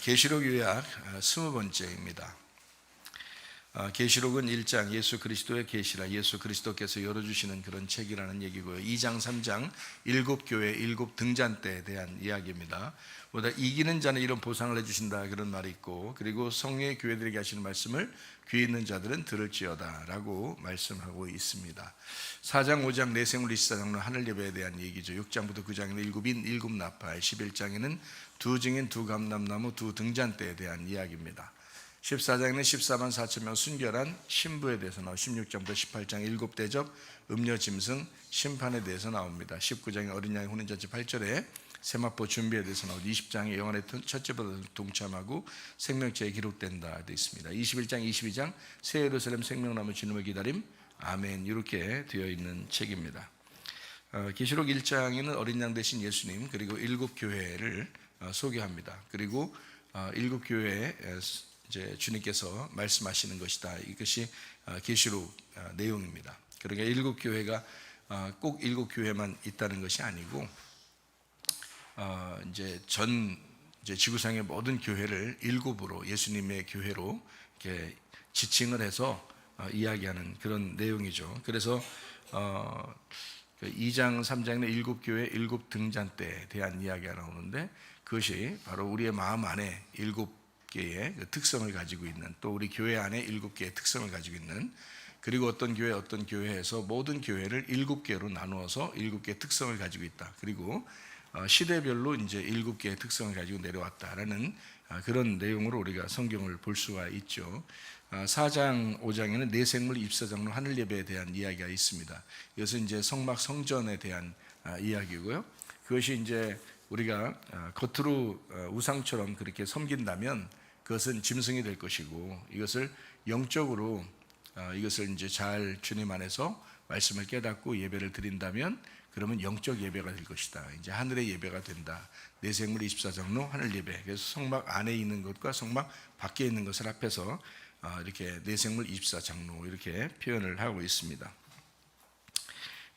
계시록 요약 20번째입니다. 계시록은 1장 예수 그리스도의 계시라, 예수 그리스도께서 열어주시는 그런 책이라는 얘기고요. 2장 3장 7교회 7등잔대에 대한 이야기입니다. 보다 이기는 자는 이런 보상을 해주신다, 그런 말이 있고, 그리고 성령의 교회들에게 하시는 말씀을 귀 있는 자들은 들을지어다 라고 말씀하고 있습니다. 4장 5장 내생물 24장로 하늘 예배에 대한 얘기죠. 6장부터 9장에는 7인 7나팔, 11장에는 두 증인 두 감람나무 두 등잔대에 대한 이야기입니다. 14장에는 14만 4천 명 순결한 신부에 대해서 나오고, 16장부터 18장 7대접 음료 짐승 심판에 대해서 나옵니다. 19장에 어린 양의 혼인잔치 8절에 세마포 준비에 대해서 나오고, 20장에 영원의 첫째보다 동참하고 생명체에 기록된다 되어 있습니다. 21장 22장 새 예루살렘 생명나무 진음의 기다림, 아멘, 이렇게 되어 있는 책입니다. 계시록 1장에는 어린 양 대신 예수님 그리고 7교회를 소개합니다. 그리고 7교회에 이제 주님께서 말씀하시는 것이다, 이것이 계시록 내용입니다. 그러니까 7교회가 꼭 7교회만 있다는 것이 아니고, 이제 지구상의 모든 교회를 7으로, 예수님의 교회로 이렇게 지칭을 해서 이야기하는 그런 내용이죠. 그래서 2장 3장에는 7교회 7등잔대에 대한 이야기가 나오는데, 그것이 바로 우리의 마음 안에 7개의 그 특성을 가지고 있는, 또 우리 교회 안에 7개의 특성을 가지고 있는, 그리고 어떤 교회에서 모든 교회를 7개로 나누어서 7개의 특성을 가지고 있다. 그리고 시대별로 이제 7개의 특성을 가지고 내려왔다라는 그런 내용으로 우리가 성경을 볼 수가 있죠. 4장 5장에는 내생물 24장로 하늘 예배에 대한 이야기가 있습니다. 이것은 이제 성막 성전에 대한 이야기고요. 그것이 이제 우리가 겉으로 우상처럼 그렇게 섬긴다면 그것은 짐승이 될 것이고, 이것을 영적으로 이것을 이제 잘 주님 안에서 말씀을 깨닫고 예배를 드린다면 그러면 영적 예배가 될 것이다. 이제 하늘의 예배가 된다. 내생물 24장로 하늘 예배. 그래서 성막 안에 있는 것과 성막 밖에 있는 것을 합해서 이렇게 내생물 24장로 이렇게 표현을 하고 있습니다.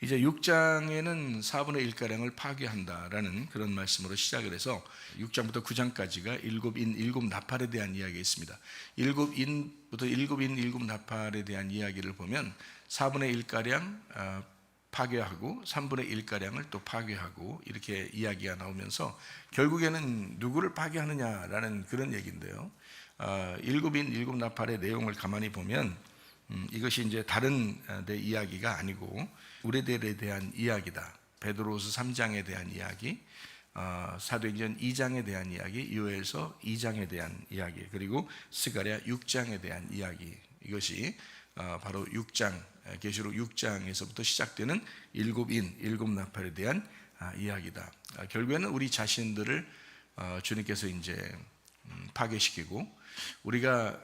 이제 6장에는 4분의 1가량을 파괴한다라는 그런 말씀으로 시작을 해서 6장부터 9장까지가 7인 7나팔에 대한 이야기가 있습니다. 7인부터 7인 7나팔에 대한 이야기를 보면 4분의 1가량 파괴하고 3분의 1가량을 또 파괴하고 이렇게 이야기가 나오면서 결국에는 누구를 파괴하느냐라는 그런 얘기인데요. 7인 7나팔의 내용을 가만히 보면 이것이 이제 다른 데 이야기가 아니고 우리들에 대한 이야기다. 베드로후서 3장에 대한 이야기, 사도행전 2장에 대한 이야기, 요엘서 2장에 대한 이야기, 그리고 스가랴 6장에 대한 이야기, 이것이 바로 6장, 계시록 6장에서부터 시작되는 7인 7나팔에 대한 이야기다. 결국에는 우리 자신들을 주님께서 이제 파괴시키고, 우리가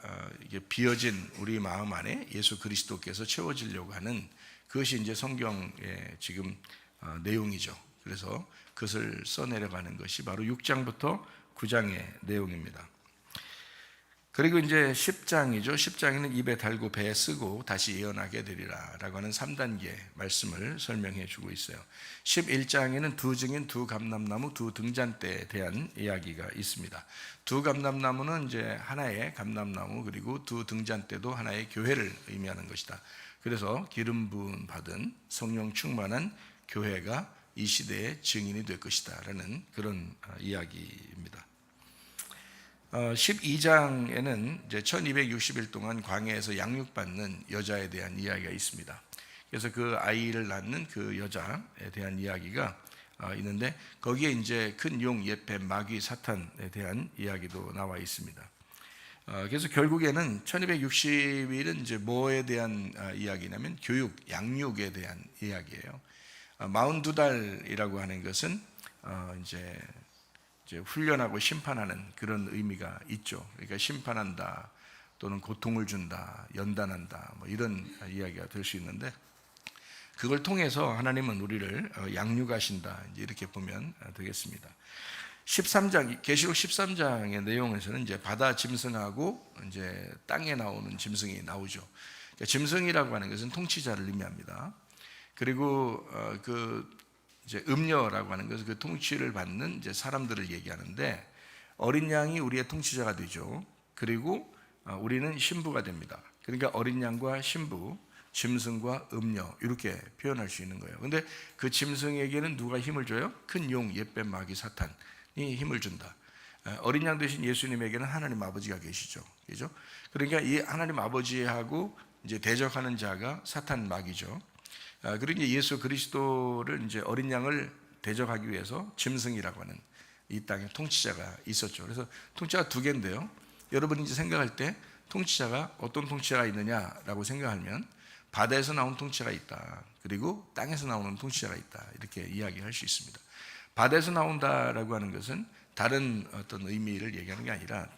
이게 비어진 우리 마음 안에 예수 그리스도께서 채워지려고 하는 그것이 이제 성경의 지금 내용이죠. 그래서 그것을 써내려가는 것이 바로 6장부터 9장의 내용입니다. 그리고 이제 10장이죠. 10장에는 입에 달고 배에 쓰고 다시 예언하게 되리라 라고 하는 3단계 말씀을 설명해 주고 있어요. 11장에는 두 증인 두 감람나무 두 등잔대에 대한 이야기가 있습니다. 두 감람나무는 이제 하나의 감람나무, 그리고 두 등잔대도 하나의 교회를 의미하는 것이다. 그래서 기름 부음 받은 성령 충만한 교회가 이 시대의 증인이 될 것이다 라는 그런 이야기입니다. 12장에는 이제 1260일 동안 광야에서 양육받는 여자에 대한 이야기가 있습니다. 그래서 그 아이를 낳는 그 여자에 대한 이야기가 있는데, 거기에 이제 큰 용, 예뱀, 마귀, 사탄에 대한 이야기도 나와 있습니다. 그래서 결국에는 1260일은 이제 뭐에 대한 이야기냐면 교육, 양육에 대한 이야기예요. 42달이라고 하는 것은 이제 훈련하고 심판하는 그런 의미가 있죠. 그러니까 심판한다, 또는 고통을 준다, 연단한다, 뭐 이런 이야기가 될 수 있는데, 그걸 통해서 하나님은 우리를 양육하신다, 이렇게 보면 되겠습니다. 13장, 계시록 13장의 내용에서는 이제 바다 짐승하고 이제 땅에 나오는 짐승이 나오죠. 그러니까 짐승이라고 하는 것은 통치자를 의미합니다. 그리고 이제 음녀라고 하는 것은 그 통치를 받는 이제 사람들을 얘기하는데, 어린 양이 우리의 통치자가 되죠. 그리고 우리는 신부가 됩니다. 그러니까 어린 양과 신부, 짐승과 음녀 이렇게 표현할 수 있는 거예요. 근데 그 짐승에게는 누가 힘을 줘요? 큰 용, 옛뱀, 마귀, 사탄이 힘을 준다. 어린 양 대신 예수님에게는 하나님 아버지가 계시죠. 그죠? 그러니까 이 하나님 아버지하고 이제 대적하는 자가 사탄, 마귀죠. 그러니까 예수 그리스도를 이제 어린 양을 대적하기 위해서 짐승이라고 하는 이 땅에 통치자가 있었죠. 그래서 통치자가 두 개인데요. 여러분이 이제 생각할 때 통치자가 어떤 통치자가 있느냐라고 생각하면 바다에서 나온 통치자가 있다. 그리고 땅에서 나오는 통치자가 있다. 이렇게 이야기할 수 있습니다. 바다에서 나온다라고 하는 것은 다른 어떤 의미를 얘기하는 게 아니라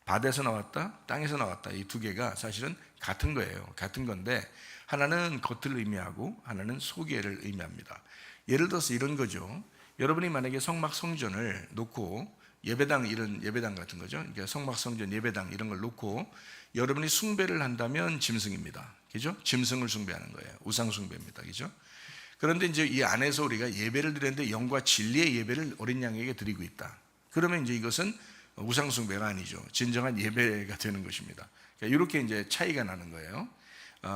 바다에서 나왔다, 땅에서 나왔다 이 두 개가 사실은 같은 거예요. 같은 건데 하나는 겉을 의미하고 하나는 속에를 의미합니다. 예를 들어서 이런 거죠. 여러분이 만약에 성막 성전을 놓고 예배당 이런 예배당 같은 거죠. 그러니까 성막 성전 예배당 이런 걸 놓고 여러분이 숭배를 한다면 짐승입니다. 그죠? 짐승을 숭배하는 거예요. 우상 숭배입니다. 그죠? 그런데 이제 이 안에서 우리가 예배를 드리는데 영과 진리의 예배를 어린 양에게 드리고 있다. 그러면 이제 이것은 우상 숭배가 아니죠. 진정한 예배가 되는 것입니다. 그러니까 이렇게 이제 차이가 나는 거예요.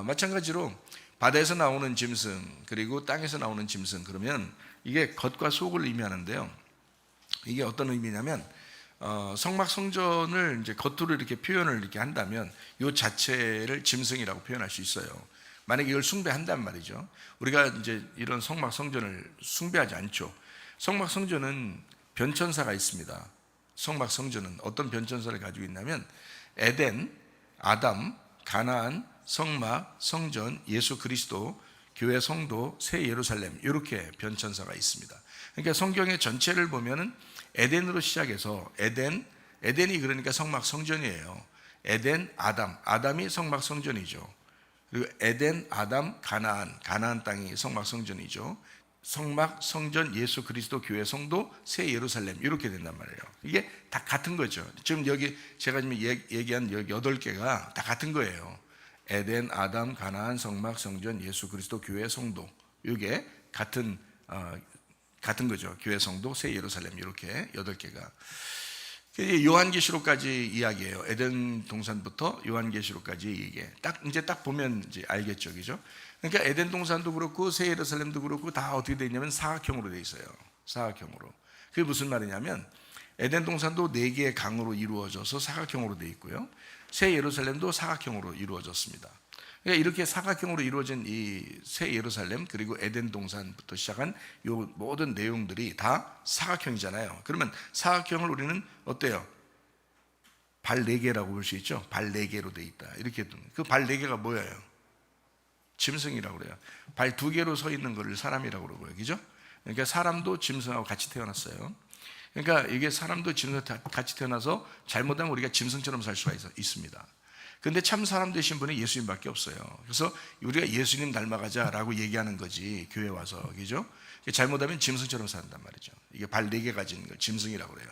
마찬가지로 바다에서 나오는 짐승 그리고 땅에서 나오는 짐승 그러면 이게 겉과 속을 의미하는데요. 이게 어떤 의미냐면 성막 성전을 이제 겉으로 이렇게 표현을 이렇게 한다면 이 자체를 짐승이라고 표현할 수 있어요. 만약에 이걸 숭배한단 말이죠. 우리가 이제 이런 성막 성전을 숭배하지 않죠. 성막 성전은 변천사가 있습니다. 성막 성전은 어떤 변천사를 가지고 있냐면 에덴, 아담, 가나안, 성막, 성전, 예수 그리스도, 교회 성도, 새 예루살렘 이렇게 변천사가 있습니다. 그러니까 성경의 전체를 보면은 에덴으로 시작해서 에덴이 그러니까 성막 성전이에요. 에덴, 아담이 성막 성전이죠. 그리고 에덴, 아담, 가나안 땅이 성막 성전이죠. 성막, 성전, 예수 그리스도, 교회 성도, 새 예루살렘 이렇게 된단 말이에요. 이게 다 같은 거죠. 지금 여기 제가 지금 얘기한 여기 8개가 다 같은 거예요. 에덴, 아담, 가나안, 성막, 성전, 예수 그리스도, 교회 성도 이게 같은 거죠. 교회 성도, 새 예루살렘 이렇게 8개가. 요한계시록까지 이야기해요. 에덴 동산부터 요한계시록까지 이게 이제 딱 보면 이제 알겠죠, 그죠? 그러니까 에덴 동산도 그렇고 새 예루살렘도 그렇고 다 어떻게 되어 있냐면 사각형으로 되어 있어요. 사각형으로. 그게 무슨 말이냐면 에덴 동산도 4개의 강으로 이루어져서 사각형으로 되어 있고요. 새 예루살렘도 사각형으로 이루어졌습니다. 그러니까 이렇게 사각형으로 이루어진 이 새 예루살렘 그리고 에덴 동산부터 시작한 이 모든 내용들이 다 사각형이잖아요. 그러면 사각형을 우리는 어때요? 발 4개라고 볼 수 있죠. 발 4개로 되어 있다. 이렇게 그 발 4개가 뭐예요? 짐승이라고 그래요. 발 2개로 서 있는 것을 사람이라고 그러고요. 그죠? 그러니까 사람도 짐승하고 같이 태어났어요. 그러니까 이게 사람도 짐승하고 같이 태어나서 잘못하면 우리가 짐승처럼 살 수가 있습니다. 근데 참 사람 되신 분이 예수님밖에 없어요. 그래서 우리가 예수님 닮아가자라고 얘기하는 거지, 교회 와서. 그죠? 잘못하면 짐승처럼 산단 말이죠. 이게 발 4개 가진 걸 짐승이라고 그래요.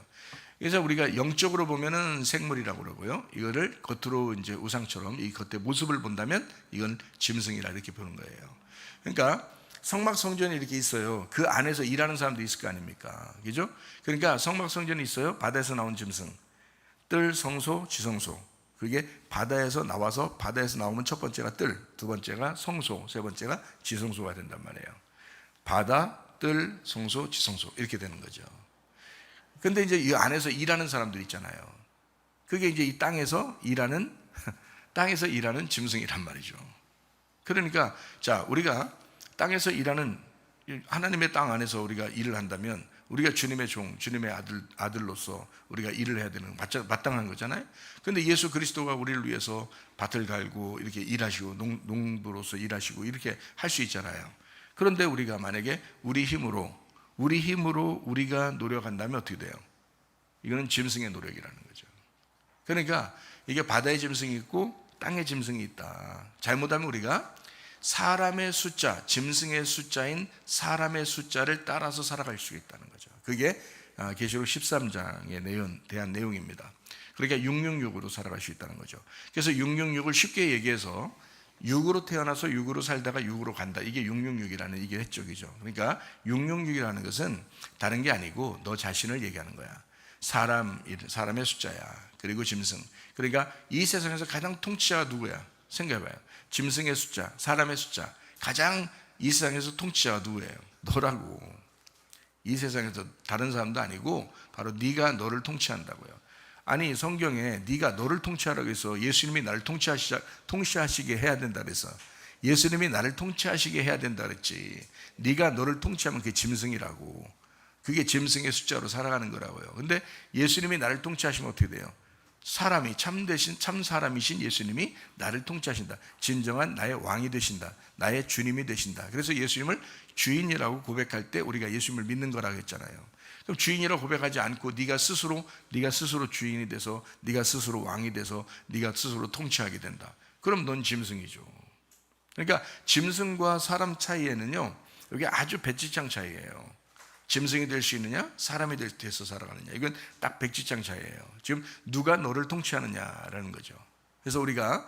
그래서 우리가 영적으로 보면은 생물이라고 그러고요. 이거를 겉으로 이제 우상처럼 이 겉에 모습을 본다면 이건 짐승이라 이렇게 보는 거예요. 그러니까 성막 성전이 이렇게 있어요. 그 안에서 일하는 사람도 있을 거 아닙니까? 그죠? 그러니까 성막 성전이 있어요. 바다에서 나온 짐승. 뜰, 성소, 지성소. 그게 바다에서 나와서 바다에서 나오면 첫 번째가 뜰, 두 번째가 성소, 세 번째가 지성소가 된단 말이에요. 바다, 뜰, 성소, 지성소 이렇게 되는 거죠. 근데 이제 이 안에서 일하는 사람들 있잖아요. 그게 이제 이 땅에서 일하는 짐승이란 말이죠. 그러니까 자, 우리가 땅에서 일하는 하나님의 땅 안에서 우리가 일을 한다면 우리가 주님의 종, 주님의 아들로서 우리가 일을 해야 되는 마땅한 거잖아요. 그런데 예수 그리스도가 우리를 위해서 밭을 갈고 이렇게 일하시고 농부로서 일하시고 이렇게 할 수 있잖아요. 그런데 우리가 만약에 우리 힘으로 우리가 노력한다면 어떻게 돼요? 이거는 짐승의 노력이라는 거죠. 그러니까 이게 바다의 짐승이 있고 땅의 짐승이 있다. 잘못하면 우리가 사람의 숫자, 짐승의 숫자인 사람의 숫자를 따라서 살아갈 수 있다는 거죠. 그게 계시록 13장에 대한 내용입니다. 그러니까 666으로 살아갈 수 있다는 거죠. 그래서 666을 쉽게 얘기해서 6으로 태어나서 6으로 살다가 6으로 간다. 이게 666이라는 이게 횟적이죠. 그러니까 666이라는 것은 다른 게 아니고 너 자신을 얘기하는 거야. 사람의 숫자야. 그리고 짐승. 그러니까 이 세상에서 가장 통치자가 누구야? 생각해봐요. 짐승의 숫자, 사람의 숫자. 가장 이 세상에서 통치자가 누구예요? 너라고. 이 세상에서 다른 사람도 아니고 바로 네가 너를 통치한다고요. 아니 성경에 네가 너를 통치하라고 해서 예수님이 나를 통치하시게 해야 된다 그래서 예수님이 나를 통치하시게 해야 된다 그랬지. 네가 너를 통치하면 그게 짐승이라고. 그게 짐승의 숫자로 살아가는 거라고요. 근데 예수님이 나를 통치하시면 어떻게 돼요? 사람이 참 사람이신 예수님이 나를 통치하신다. 진정한 나의 왕이 되신다. 나의 주님이 되신다. 그래서 예수님을 주인이라고 고백할 때 우리가 예수님을 믿는 거라고 했잖아요. 그럼 주인이라고 고백하지 않고 네가 스스로 주인이 돼서 네가 스스로 왕이 돼서 네가 스스로 통치하게 된다. 그럼 넌 짐승이죠. 그러니까 짐승과 사람 차이에는요, 여기 아주 백지장 차이예요. 짐승이 될 수 있느냐, 사람이 돼서 살아가느냐. 이건 딱 백지장 차이예요. 지금 누가 너를 통치하느냐라는 거죠. 그래서 우리가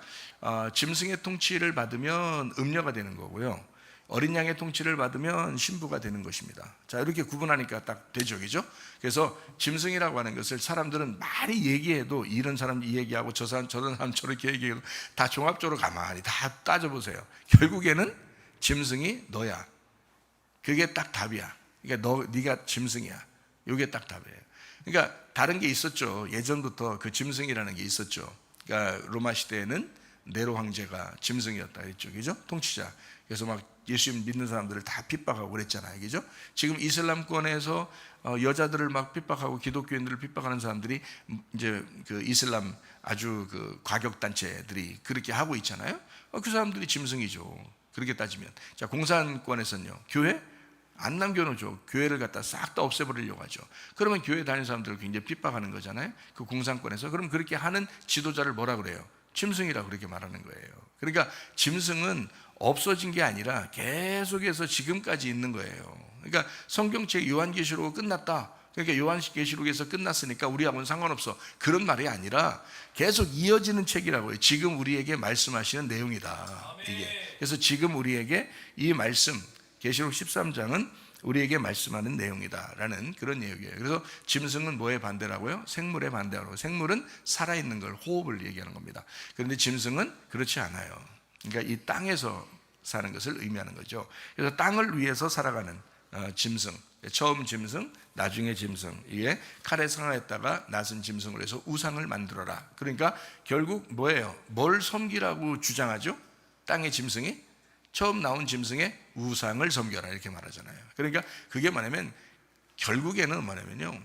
짐승의 통치를 받으면 음녀가 되는 거고요, 어린 양의 통치를 받으면 신부가 되는 것입니다. 자, 이렇게 구분하니까 딱 되죠, 그죠? 그래서 짐승이라고 하는 것을 사람들은 많이 얘기해도 이런 사람 이 얘기하고 저런 사람 저렇게 얘기해도 다 종합적으로 가만히 다 따져보세요. 결국에는 짐승이 너야. 그게 딱 답이야. 그러니까 네가 짐승이야. 이게 딱 답이에요. 그러니까 다른 게 있었죠. 예전부터 그 짐승이라는 게 있었죠. 그러니까 로마 시대에는 네로 황제가 짐승이었다 했죠, 그죠? 통치자. 그래서 막 예수님 믿는 사람들을 다 핍박하고 그랬잖아요, 그죠? 지금 이슬람권에서 여자들을 막 핍박하고 기독교인들을 핍박하는 사람들이 이제 그 이슬람 아주 그 과격 단체들이 그렇게 하고 있잖아요. 그 사람들이 짐승이죠. 그렇게 따지면. 자, 공산권에서는요, 교회 안 남겨놓죠. 교회를 갖다 싹 다 없애버리려고 하죠. 그러면 교회 다니는 사람들을 굉장히 핍박하는 거잖아요, 그 공산권에서. 그럼 그렇게 하는 지도자를 뭐라 그래요? 짐승이라고 그렇게 말하는 거예요. 그러니까 짐승은 없어진 게 아니라 계속해서 지금까지 있는 거예요. 그러니까 성경책 요한계시록 끝났다. 그러니까 요한계시록에서 끝났으니까 우리하고는 상관없어. 그런 말이 아니라 계속 이어지는 책이라고요. 지금 우리에게 말씀하시는 내용이다, 이게. 그래서 지금 우리에게 이 말씀, 계시록 13장은 우리에게 말씀하는 내용이다라는 그런 얘기예요. 그래서 짐승은 뭐에 반대라고요? 생물에 반대라고. 생물은 살아있는 걸, 호흡을 얘기하는 겁니다. 그런데 짐승은 그렇지 않아요. 그러니까 이 땅에서 사는 것을 의미하는 거죠. 그래서 땅을 위해서 살아가는 짐승, 처음 짐승, 나중에 짐승, 이게 칼에 상하였다가 낫은 짐승을 해서 우상을 만들어라. 그러니까 결국 뭐예요? 뭘 섬기라고 주장하죠? 땅의 짐승이 처음 나온 짐승의 우상을 섬겨라, 이렇게 말하잖아요. 그러니까 그게 뭐냐면 결국에는 뭐냐면요,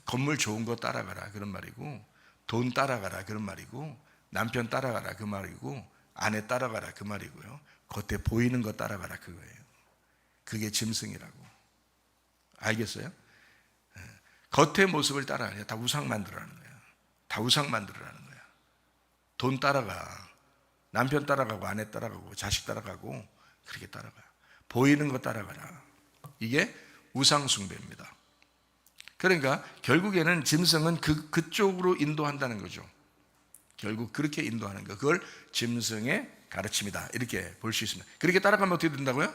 건물 좋은 거 따라가라, 그런 말이고, 돈 따라가라, 그런 말이고, 남편 따라가라, 그 말이고, 아내 따라가라, 그 말이고요, 겉에 보이는 거 따라가라, 그거예요. 그게 짐승이라고. 알겠어요? 겉의 모습을 따라가냐, 다 우상 만들어라는 거야. 다 우상 만들어라는 거야. 돈 따라가, 남편 따라가고, 아내 따라가고, 자식 따라가고, 그렇게 따라가. 보이는 거 따라가라. 이게 우상 숭배입니다. 그러니까 결국에는 짐승은 그쪽으로 인도한다는 거죠. 결국 그렇게 인도하는 거, 그걸 짐승의 가르침이다, 이렇게 볼 수 있습니다. 그렇게 따라가면 어떻게 된다고요?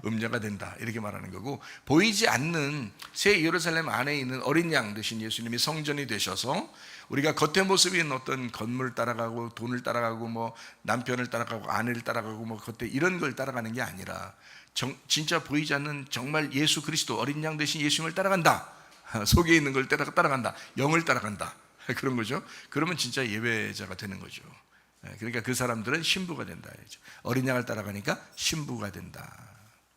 음녀가 된다, 이렇게 말하는 거고, 보이지 않는 새 예루살렘 안에 있는 어린 양 되신 예수님이 성전이 되셔서 우리가 겉의 모습이 있는 어떤 건물을 따라가고, 돈을 따라가고, 뭐 남편을 따라가고, 아내를 따라가고, 뭐 겉에 이런 걸 따라가는 게 아니라 진짜 보이지 않는 정말 예수 그리스도 어린 양 되신 예수님을 따라간다. 속에 있는 걸 따라간다. 영을 따라간다. 그런 거죠. 그러면 진짜 예배자가 되는 거죠. 그러니까 그 사람들은 신부가 된다. 어린 양을 따라가니까 신부가 된다,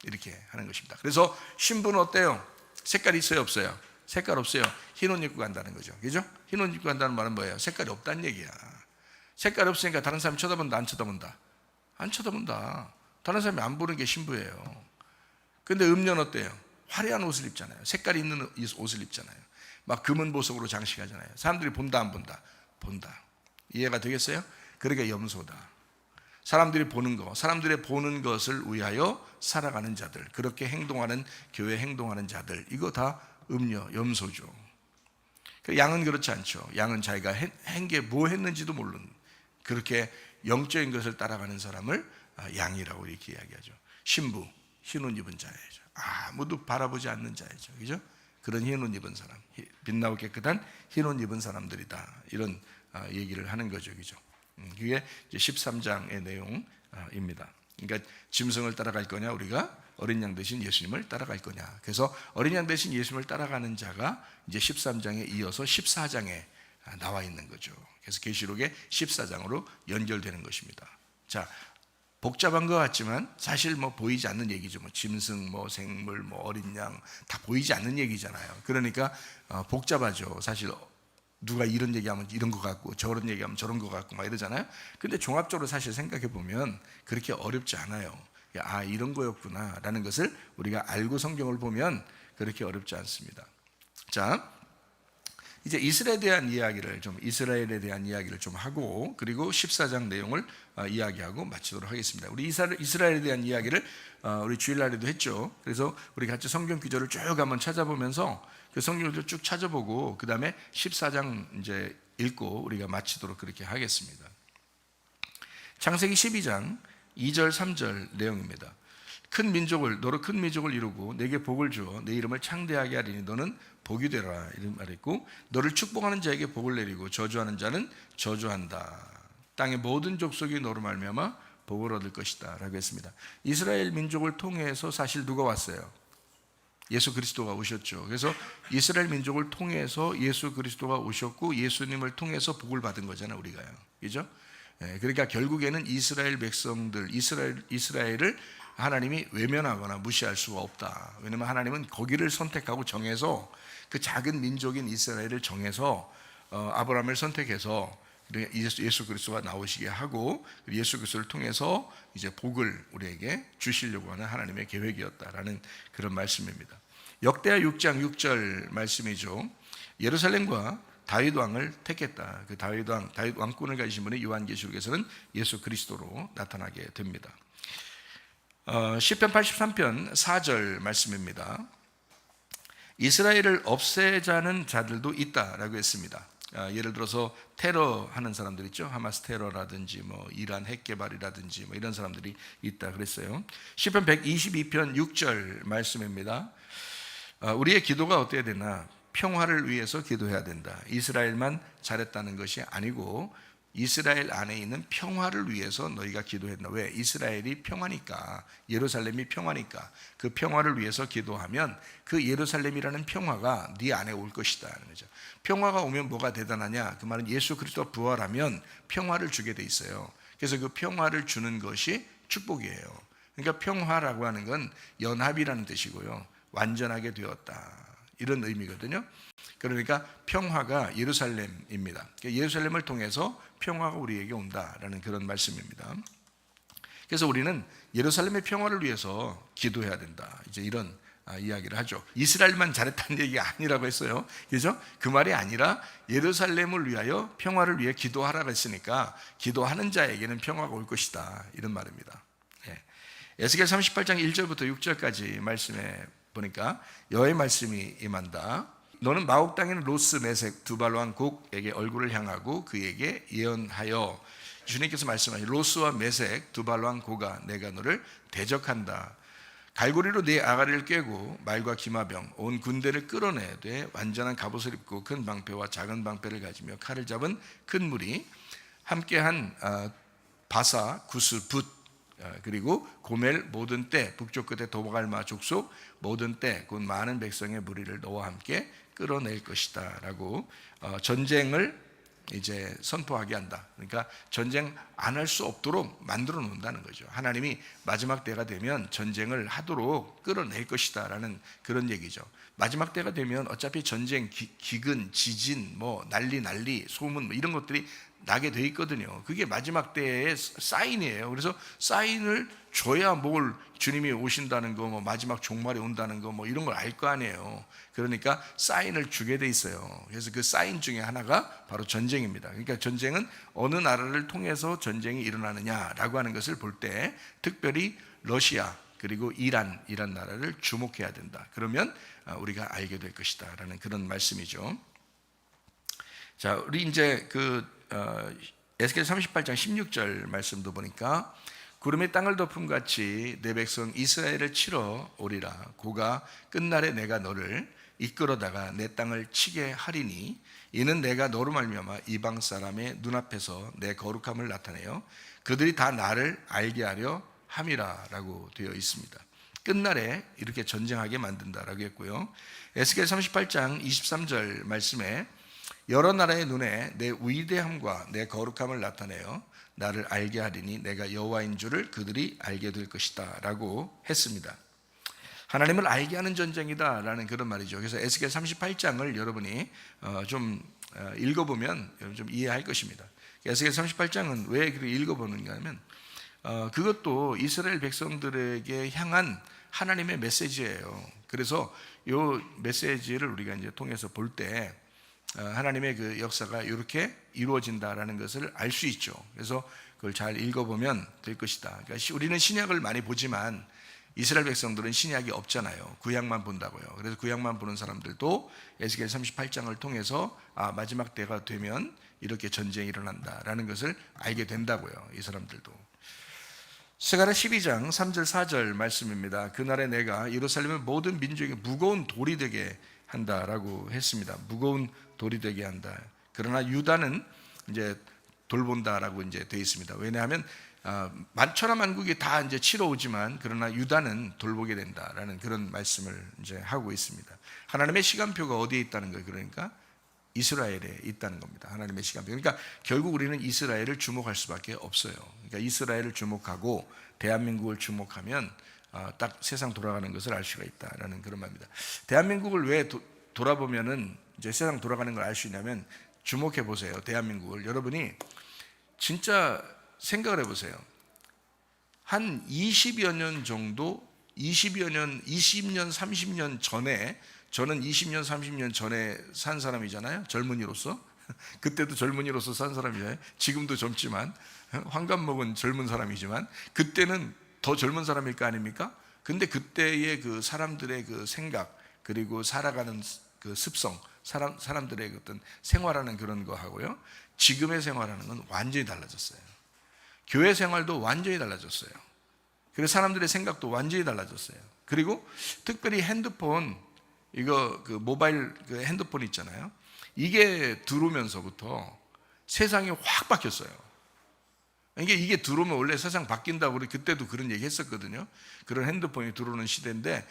이렇게 하는 것입니다. 그래서 신부는 어때요? 색깔이 있어요, 없어요? 색깔 없어요. 흰 옷 입고 간다는 거죠, 그죠? 흰 옷 입고 간다는 말은 뭐예요? 색깔이 없다는 얘기야. 색깔이 없으니까 다른 사람이 쳐다본다, 안 쳐다본다? 안 쳐다본다. 다른 사람이 안 보는 게 신부예요. 근데 음녀는 어때요? 화려한 옷을 입잖아요. 색깔이 있는 옷을 입잖아요. 막 금은 보석으로 장식하잖아요. 사람들이 본다, 안 본다? 본다. 이해가 되겠어요? 그러니까 염소다. 사람들이 보는 거, 사람들의 보는 것을 위하여 살아가는 자들, 그렇게 행동하는, 교회 행동하는 자들, 이거 다 음녀, 염소죠. 양은 그렇지 않죠. 양은 자기가 한 게 뭐 했는지도 모르는, 그렇게 영적인 것을 따라가는 사람을 양이라고 이렇게 이야기하죠. 신부, 흰옷 입은 자예요. 아무도 바라보지 않는 자예요, 그죠? 그런 흰 옷 입은 사람, 빛나고 깨끗한 흰 옷 입은 사람들이다. 이런 얘기를 하는 거죠, 그죠? 그게 이제 13장의 내용입니다. 그러니까 짐승을 따라갈 거냐, 우리가 어린 양 대신 예수님을 따라갈 거냐. 그래서 어린 양 대신 예수님을 따라가는 자가 이제 13장에 이어서 14장에 나와 있는 거죠. 그래서 계시록의 14장으로 연결되는 것입니다. 자, 복잡한 것 같지만 사실 뭐 보이지 않는 얘기죠. 뭐 짐승, 뭐 생물, 뭐 어린 양 다 보이지 않는 얘기잖아요. 그러니까 복잡하죠. 사실 누가 이런 얘기하면 이런 것 같고 저런 얘기하면 저런 것 같고 막 이러잖아요. 근데 종합적으로 사실 생각해 보면 그렇게 어렵지 않아요. 아, 이런 거였구나 라는 것을 우리가 알고 성경을 보면 그렇게 어렵지 않습니다. 자, 이제 이스라엘에 대한 이야기를 좀 하고, 그리고 14장 내용을 이야기하고 마치도록 하겠습니다. 우리 이스라엘에 대한 이야기를 우리 주일날에도 했죠. 그래서 우리 같이 성경 구절을 쭉 한번 찾아보면서 그 성경을 쭉 찾아보고 그 다음에 14장 이제 읽고 우리가 마치도록 그렇게 하겠습니다. 창세기 12장 2절 3절 내용입니다. 너로 큰 민족을 이루고 내게 복을 주어 내 이름을 창대하게 하리니 너는 복이 되라 이런 말했고, 너를 축복하는 자에게 복을 내리고 저주하는 자는 저주한다. 땅의 모든 족속이 너로 말미암아 복을 얻을 것이다 라고 했습니다. 이스라엘 민족을 통해서 사실 누가 왔어요? 예수 그리스도가 오셨죠. 그래서 이스라엘 민족을 통해서 예수 그리스도가 오셨고 예수님을 통해서 복을 받은 거잖아요, 우리가요. 그죠? 그러니까 결국에는 이스라엘 백성들, 이스라엘을 하나님이 외면하거나 무시할 수가 없다. 왜냐하면 하나님은 거기를 선택하고 정해서 그 작은 민족인 이스라엘을 정해서 아브라함을 선택해서 예수 그리스도가 나오시게 하고 예수 그리스도를 통해서 이제 복을 우리에게 주시려고 하는 하나님의 계획이었다라는 그런 말씀입니다. 역대하 6장 6절 말씀이죠. 예루살렘과 다윗 왕을 택했다. 그 다윗 왕권을 가지신 분이 요한계시록에서는 예수 그리스도로 나타나게 됩니다. 시편 83편 4절 말씀입니다. 이스라엘을 없애자는 자들도 있다라고 했습니다. 예를 들어서 테러하는 사람들 있죠. 하마스 테러라든지 뭐 이란 핵 개발이라든지 뭐 이런 사람들이 있다 그랬어요. 시편 122편 6절 말씀입니다. 우리의 기도가 어때야 되나? 평화를 위해서 기도해야 된다. 이스라엘만 잘했다는 것이 아니고 이스라엘 안에 있는 평화를 위해서 너희가 기도했나? 왜? 이스라엘이 평화니까, 예루살렘이 평화니까 그 평화를 위해서 기도하면 그 예루살렘이라는 평화가 네 안에 올 것이다 하는 거죠. 평화가 오면 뭐가 대단하냐? 그 말은 예수 그리스도가 부활하면 평화를 주게 돼 있어요. 그래서 그 평화를 주는 것이 축복이에요. 그러니까 평화라고 하는 건 연합이라는 뜻이고요, 완전하게 되었다 이런 의미거든요. 그러니까 평화가 예루살렘입니다. 예루살렘을 통해서 평화가 우리에게 온다라는 그런 말씀입니다. 그래서 우리는 예루살렘의 평화를 위해서 기도해야 된다. 이제 이런 이야기를 하죠. 이스라엘만 잘했다는 얘기가 아니라고 했어요. 그죠? 그 말이 아니라 예루살렘을 위하여 평화를 위해 기도하라고 했으니까 기도하는 자에게는 평화가 올 것이다 이런 말입니다. 에스겔 38장 1절부터 6절까지 말씀에 보니까 여호와의 말씀이 임한다. 너는 마옥 땅에 있는 로스 메색 두발왕 곡에게 얼굴을 향하고 그에게 예언하여, 주님께서 말씀하신 로스와 메색 두발왕 고가 내가 너를 대적한다. 갈고리로 네 아가리를 꿰고 말과 기마병 온 군대를 끌어내되 완전한 갑옷을 입고 큰 방패와 작은 방패를 가지며 칼을 잡은 큰 무리 함께한 바사 구스 붓 그리고 고멜 모든 때 북쪽 끝에 도발마 족속 모든 때 곧 많은 백성의 무리를 너와 함께 끌어낼 것이다 라고 전쟁을 이제 선포하게 한다. 그러니까 전쟁 안 할 수 없도록 만들어 놓는다는 거죠. 하나님이 마지막 때가 되면 전쟁을 하도록 끌어낼 것이다 라는 그런 얘기죠. 마지막 때가 되면 어차피 전쟁, 기근, 지진, 뭐 난리, 소문 뭐 이런 것들이 나게 돼 있거든요. 그게 마지막 때의 사인이에요. 그래서 사인을 줘야 뭘 주님이 오신다는 거, 뭐 마지막 종말이 온다는 거, 뭐 이런 걸 알 거 아니에요. 그러니까 사인을 주게 돼 있어요. 그래서 그 사인 중에 하나가 바로 전쟁입니다. 그러니까 전쟁은 어느 나라를 통해서 전쟁이 일어나느냐라고 하는 것을 볼 때 특별히 러시아 그리고 이란 나라를 주목해야 된다. 그러면 우리가 알게 될 것이다라는 그런 말씀이죠. 자, 우리 이제 에스겔 38장 16절 말씀도 보니까 구름이 땅을 덮음 같이 내 백성 이스라엘을 치러 오리라. 고가 끝날에 내가 너를 이끌어다가 내 땅을 치게 하리니 이는 내가 너로 말미암아 이방 사람의 눈앞에서 내 거룩함을 나타내어 그들이 다 나를 알게 하려 함이라라고 되어 있습니다. 끝날에 이렇게 전쟁하게 만든다라고 했고요. 에스겔 38장 23절 말씀에 여러 나라의 눈에 내 위대함과 내 거룩함을 나타내어 나를 알게 하리니 내가 여호와인 줄을 그들이 알게 될 것이다 라고 했습니다. 하나님을 알게 하는 전쟁이다라는 그런 말이죠. 그래서 에스겔 38장을 여러분이 좀 읽어보면 좀 이해할 것입니다. 에스겔 38장은 왜 그렇게 읽어보는가 하면 그것도 이스라엘 백성들에게 향한 하나님의 메시지예요. 그래서 이 메시지를 우리가 이제 통해서 볼 때 하나님의 그 역사가 이렇게 이루어진다라는 것을 알 수 있죠. 그래서 그걸 잘 읽어보면 될 것이다. 그러니까 우리는 신약을 많이 보지만 이스라엘 백성들은 신약이 없잖아요. 구약만 본다고요. 그래서 구약만 보는 사람들도 에스겔 38장을 통해서 마지막 때가 되면 이렇게 전쟁이 일어난다라는 것을 알게 된다고요. 이 사람들도. 스가랴 12장 3절 4절 말씀입니다. 그날에 내가 예루살렘의 모든 민족에게 무거운 돌이 되게 한다라고 했습니다. 무거운 돌이 되게 한다. 그러나 유다는 이제 돌본다라고 이제 되어 있습니다. 왜냐하면 만천하 만국이 다 이제 치러 오지만 그러나 유다는 돌보게 된다라는 그런 말씀을 이제 하고 있습니다. 하나님의 시간표가 어디에 있다는 거예요? 그러니까 이스라엘에 있다는 겁니다. 하나님의 시간표. 그러니까 결국 우리는 이스라엘을 주목할 수밖에 없어요. 그러니까 이스라엘을 주목하고 대한민국을 주목하면 딱 세상 돌아가는 것을 알 수가 있다라는 그런 말입니다. 대한민국을 왜 돌아보면은 이제 세상 돌아가는 걸 알 수 있냐면 주목해 보세요. 대한민국을 여러분이 진짜 생각을 해보세요. 한 20여 년 정도, 20년, 30년 전에 저는 20년, 30년 전에 산 사람이잖아요. 젊은이로서. 그때도 젊은이로서 산 사람이잖아요. 지금도 젊지만 환갑 먹은 젊은 사람이지만 그때는 더 젊은 사람일 거 아닙니까? 근데 그때의 그 사람들의 그 생각 그리고 살아가는 그 습성, 사람들의 어떤 생활하는 그런 거 하고요. 지금의 생활하는 건 완전히 달라졌어요. 교회 생활도 완전히 달라졌어요. 그리고 사람들의 생각도 완전히 달라졌어요. 그리고 특별히 핸드폰, 이거 그 모바일 그 핸드폰 있잖아요. 이게 들어오면서부터 세상이 확 바뀌었어요. 이게 들어오면 원래 세상 바뀐다고 우리 그때도 그런 얘기 했었거든요. 그런 핸드폰이 들어오는 시대인데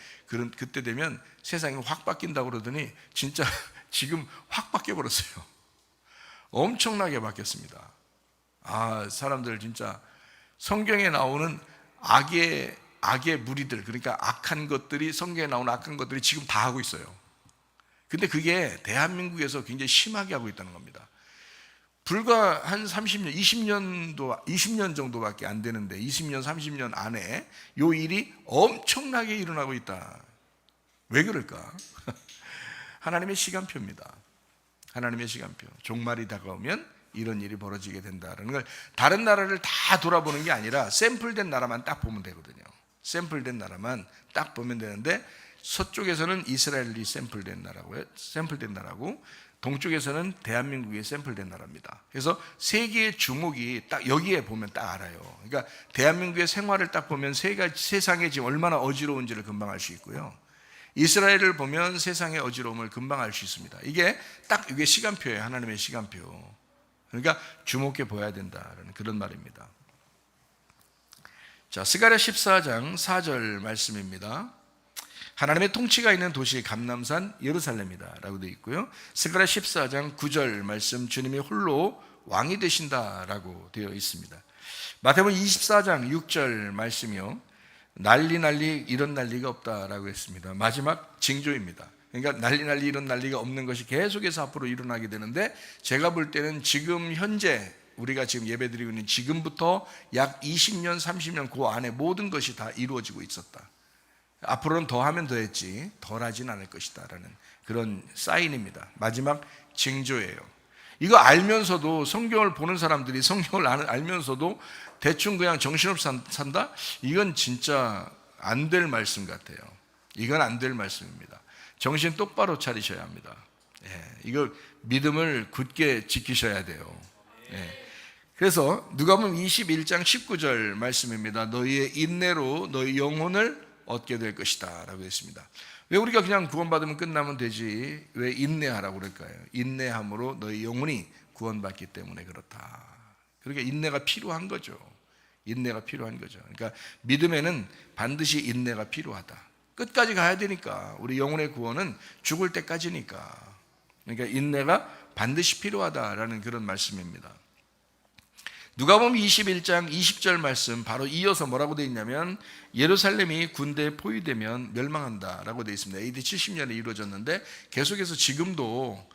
그때 되면 세상이 확 바뀐다고 그러더니 진짜 지금 확 바뀌어 버렸어요. 엄청나게 바뀌었습니다. 사람들 진짜 성경에 나오는 악의 무리들, 그러니까 악한 것들이 성경에 나오는 악한 것들이 지금 다 하고 있어요. 근데 그게 대한민국에서 굉장히 심하게 하고 있다는 겁니다. 불과 한 30년, 20년 정도밖에 안 되는데 20년, 30년 안에 이 일이 엄청나게 일어나고 있다. 왜 그럴까? 하나님의 시간표입니다. 하나님의 시간표. 종말이 다가오면 이런 일이 벌어지게 된다는 걸 다른 나라를 다 돌아보는 게 아니라 샘플된 나라만 딱 보면 되거든요. 샘플된 나라만 딱 보면 되는데 서쪽에서는 이스라엘이 샘플된 나라고 동쪽에서는 대한민국이 샘플된 나라입니다. 그래서 세계의 주목이 딱 여기에 보면 딱 알아요. 그러니까 대한민국의 생활을 딱 보면 세상에 지금 얼마나 어지러운지를 금방 알 수 있고요. 이스라엘을 보면 세상의 어지러움을 금방 알 수 있습니다. 이게 시간표예요. 하나님의 시간표. 그러니까 주목해 보아야 된다는 그런 말입니다. 자, 스가랴 14장 4절 말씀입니다. 하나님의 통치가 있는 도시 감람산 예루살렘이다 라고 되어 있고요. 스가랴 14장 9절 말씀, 주님이 홀로 왕이 되신다라고 되어 있습니다. 마태복음 24장 6절 말씀이요, 난리 이런 난리가 없다라고 했습니다. 마지막 징조입니다. 그러니까 난리 이런 난리가 없는 것이 계속해서 앞으로 일어나게 되는데, 제가 볼 때는 지금 현재 우리가 지금 예배드리고 있는 지금부터 약 20년 30년 그 안에 모든 것이 다 이루어지고 있었다. 앞으로는 더하면 더했지 덜하진 않을 것이다 라는 그런 사인입니다. 마지막 징조예요. 이거 알면서도, 성경을 보는 사람들이 성경을 알면서도 대충 그냥 정신없이 산다? 이건 진짜 안 될 말씀 같아요. 이건 안 될 말씀입니다. 정신 똑바로 차리셔야 합니다. 이거 믿음을 굳게 지키셔야 돼요. 그래서 누가복음 21장 19절 말씀입니다. 너희의 인내로 너희 영혼을 얻게 될 것이다 라고 했습니다. 왜 우리가 그냥 구원받으면 끝나면 되지 왜 인내하라고 그럴까요? 인내함으로 너희 영혼이 구원받기 때문에 그렇다. 그러니까 인내가 필요한 거죠. 인내가 필요한 거죠. 그러니까 믿음에는 반드시 인내가 필요하다. 끝까지 가야 되니까. 우리 영혼의 구원은 죽을 때까지니까. 그러니까 인내가 반드시 필요하다라는 그런 말씀입니다. 누가복음 21장 20절 말씀 바로 이어서 뭐라고 되어 있냐면 예루살렘이 군대에 포위되면 멸망한다라고 되어 있습니다. AD 70년에 이루어졌는데 계속해서 지금도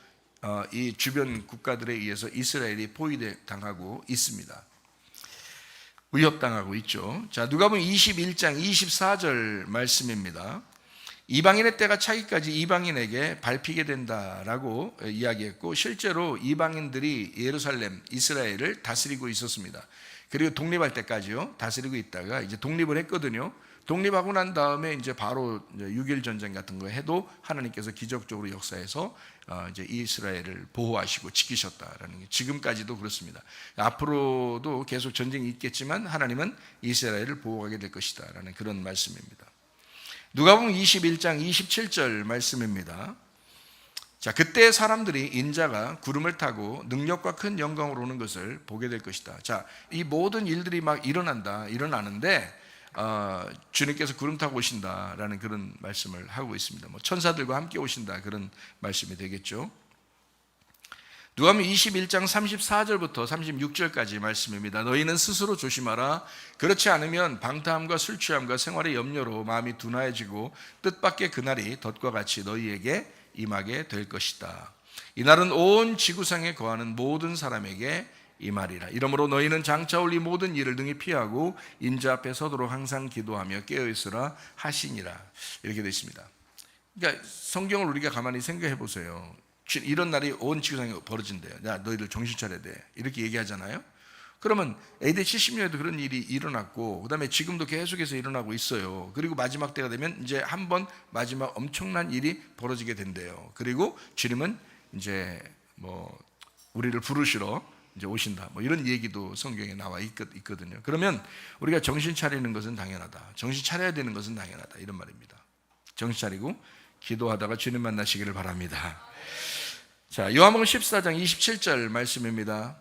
이 주변 국가들에 의해서 이스라엘이 포위당하고 있습니다. 위협당하고 있죠. 자, 누가복음 21장 24절 말씀입니다. 이방인의 때가 차기까지 이방인에게 밟히게 된다라고 이야기했고 실제로 이방인들이 예루살렘, 이스라엘을 다스리고 있었습니다. 그리고 독립할 때까지요 다스리고 있다가 이제 독립을 했거든요. 독립하고 난 다음에 이제 바로 6.1 전쟁 같은 거 해도 하나님께서 기적적으로 역사해서 이제 이스라엘을 보호하시고 지키셨다라는 게 지금까지도 그렇습니다. 앞으로도 계속 전쟁이 있겠지만 하나님은 이스라엘을 보호하게 될 것이다라는 그런 말씀입니다. 누가복음 21장 27절 말씀입니다. 자, 그때 사람들이 인자가 구름을 타고 능력과 큰 영광으로 오는 것을 보게 될 것이다. 자, 이 모든 일들이 막 일어나는데 주님께서 구름 타고 오신다라는 그런 말씀을 하고 있습니다. 뭐 천사들과 함께 오신다 그런 말씀이 되겠죠. 누가복음 21장 34절부터 36절까지 말씀입니다. 너희는 스스로 조심하라. 그렇지 않으면 방탕함과 술 취함과 생활의 염려로 마음이 둔하여지고 뜻밖의 그날이 덫과 같이 너희에게 임하게 될 것이다. 이날은 온 지구상에 거하는 모든 사람에게 임하리라. 이러므로 너희는 장차 올 이 모든 일을 능히 피하고 인자 앞에 서도록 항상 기도하며 깨어있으라 하시니라. 이렇게 되어 있습니다. 그러니까 성경을 우리가 가만히 생각해 보세요. 이런 날이 온 지구상에 벌어진대요. 야, 너희들 정신 차려야 돼. 이렇게 얘기하잖아요. 그러면 AD 70년에도 그런 일이 일어났고 그 다음에 지금도 계속해서 일어나고 있어요. 그리고 마지막 때가 되면 이제 한번 마지막 엄청난 일이 벌어지게 된대요. 그리고 주님은 이제 뭐 우리를 부르시러 이제 오신다. 뭐 이런 얘기도 성경에 나와 있거든요. 그러면 우리가 정신 차리는 것은 당연하다. 정신 차려야 되는 것은 당연하다. 이런 말입니다. 정신 차리고 기도하다가 주님 만나시기를 바랍니다. 자, 요한복음 14장 27절 말씀입니다.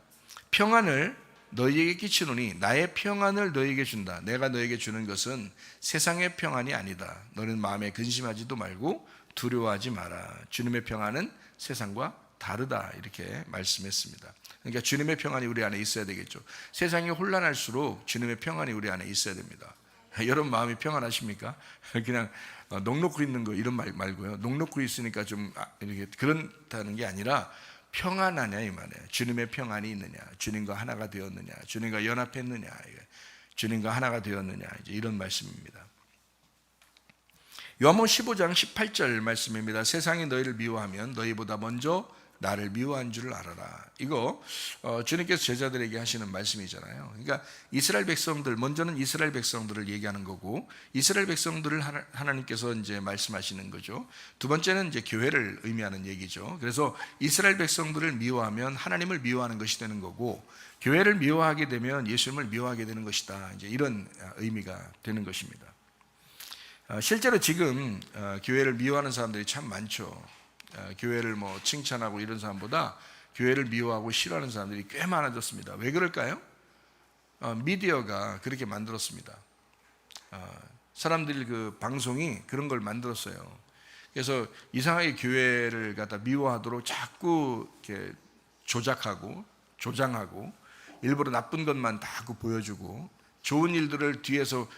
평안을 너희에게 끼치노니 나의 평안을 너희에게 준다. 내가 너희에게 주는 것은 세상의 평안이 아니다. 너는 마음에 근심하지도 말고 두려워하지 마라. 주님의 평안은 세상과 다르다. 이렇게 말씀했습니다. 그러니까 주님의 평안이 우리 안에 있어야 되겠죠. 세상이 혼란할수록 주님의 평안이 우리 안에 있어야 됩니다. 여러분 마음이 평안하십니까? 그냥 넋놓고 있는 거 이런 말 말고요. 넋놓고 있으니까 좀 이렇게 그렇다는 게 아니라 평안하냐 이 말이에요. 주님의 평안이 있느냐, 주님과 하나가 되었느냐, 주님과 연합했느냐, 주님과 하나가 되었느냐 이제 이런 말씀입니다. 요한복음 15장 18절 말씀입니다. 세상이 너희를 미워하면 너희보다 먼저 나를 미워한 줄을 알아라. 이거 주님께서 제자들에게 하시는 말씀이잖아요. 그러니까 이스라엘 백성들, 먼저는 이스라엘 백성들을 얘기하는 거고 이스라엘 백성들을 하나님께서 이제 말씀하시는 거죠. 두 번째는 이제 교회를 의미하는 얘기죠. 그래서 이스라엘 백성들을 미워하면 하나님을 미워하는 것이 되는 거고 교회를 미워하게 되면 예수님을 미워하게 되는 것이다. 이제 이런 의미가 되는 것입니다. 실제로 지금 교회를 미워하는 사람들이 참 많죠. 교회를 뭐 칭찬하고 이런 사람보다 교회를 미워하고 싫어하는 사람들이 꽤 많아졌습니다. 왜 그럴까요? 미디어가 그렇게 만들었습니다. 사람들이 그 방송이 그런 걸 만들었어요. 그래서 이상하게 교회를 갖다 미워하도록 자꾸 이렇게 조작하고 조장하고 일부러 나쁜 것만 다 보여주고 좋은 일들을 뒤에서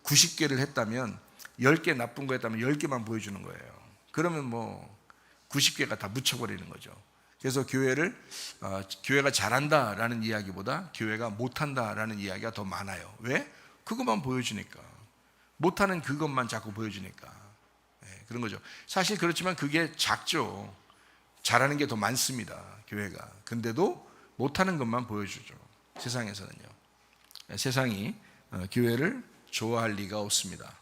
90개를 했다면 10개 나쁜 거 했다면 10개만 보여주는 거예요. 그러면 뭐 90개가 다 묻혀버리는 거죠. 그래서 교회가 잘한다라는 이야기보다 교회가 못한다라는 이야기가 더 많아요. 왜? 그것만 보여주니까. 못하는 그것만 자꾸 보여주니까. 그런 거죠. 사실 그렇지만 그게 작죠. 잘하는 게 더 많습니다. 교회가. 근데도 못하는 것만 보여주죠. 세상에서는요. 세상이 교회를 좋아할 리가 없습니다.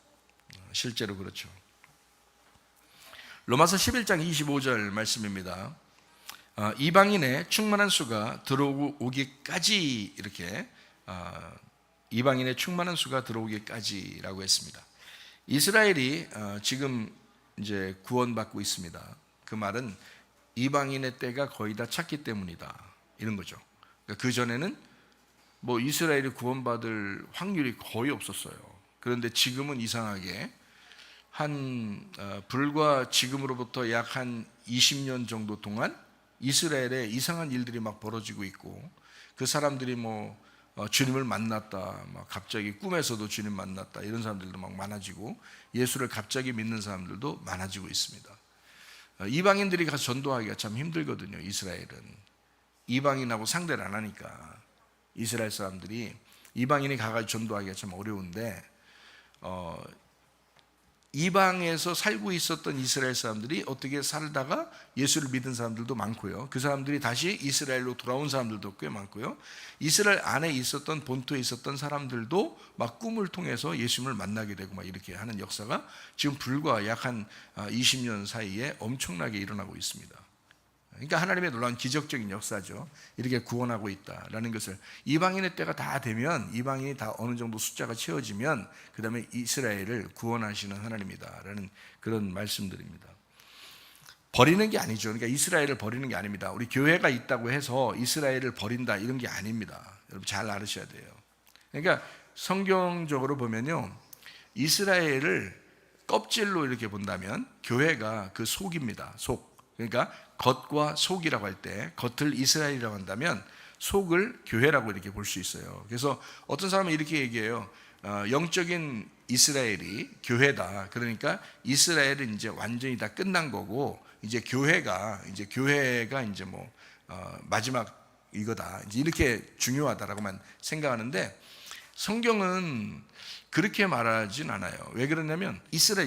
실제로 그렇죠. 로마서 11장 25절 말씀입니다. 이방인의 충만한 수가 들어오기까지 이렇게 이방인의 충만한 수가 들어오기까지라고 했습니다. 이스라엘이 지금 이제 구원받고 있습니다. 그 말은 이방인의 때가 거의 다 찼기 때문이다, 이런 거죠. 그러니까 그 전에는 뭐 이스라엘이 구원받을 확률이 거의 없었어요. 그런데 지금은 이상하게 불과 지금으로부터 약 한 20년 정도 동안 이스라엘에 이상한 일들이 막 벌어지고 있고, 그 사람들이 주님을 만났다, 갑자기 꿈에서도 주님 만났다, 이런 사람들도 막 많아지고, 예수를 갑자기 믿는 사람들도 많아지고 있습니다. 이방인들이 가서 전도하기가 참 힘들거든요. 이스라엘은 이방인하고 상대를 안 하니까 이스라엘 사람들이 이방인이 가가지고 전도하기가 참 어려운데, 이방에서 살고 있었던 이스라엘 사람들이 어떻게 살다가 예수를 믿은 사람들도 많고요. 그 사람들이 다시 이스라엘로 돌아온 사람들도 꽤 많고요. 이스라엘 안에 있었던 본토에 있었던 사람들도 막 꿈을 통해서 예수님을 만나게 되고 막 이렇게 하는 역사가 지금 불과 약 한 20년 사이에 엄청나게 일어나고 있습니다. 그러니까 하나님의 놀라운 기적적인 역사죠. 이렇게 구원하고 있다라는 것을, 이방인의 때가 다 되면, 이방인이 다 어느 정도 숫자가 채워지면 그 다음에 이스라엘을 구원하시는 하나님이다라는 그런 말씀드립니다. 버리는 게 아니죠. 그러니까 이스라엘을 버리는 게 아닙니다. 우리 교회가 있다고 해서 이스라엘을 버린다, 이런 게 아닙니다. 여러분 잘 알으셔야 돼요. 그러니까 성경적으로 보면요, 이스라엘을 껍질로 이렇게 본다면 교회가 그 속입니다. 속. 그러니까 겉과 속이라고 할 때, 겉을 이스라엘이라고 한다면 속을 교회라고 이렇게 볼 수 있어요. 그래서 어떤 사람은 이렇게 얘기해요. 영적인 이스라엘이 교회다. 그러니까 이스라엘은 이제 완전히 다 끝난 거고, 이제 교회가 이제 마지막 이거다, 이제 이렇게 중요하다라고만 생각하는데, 성경은 그렇게 말하진 않아요. 왜 그러냐면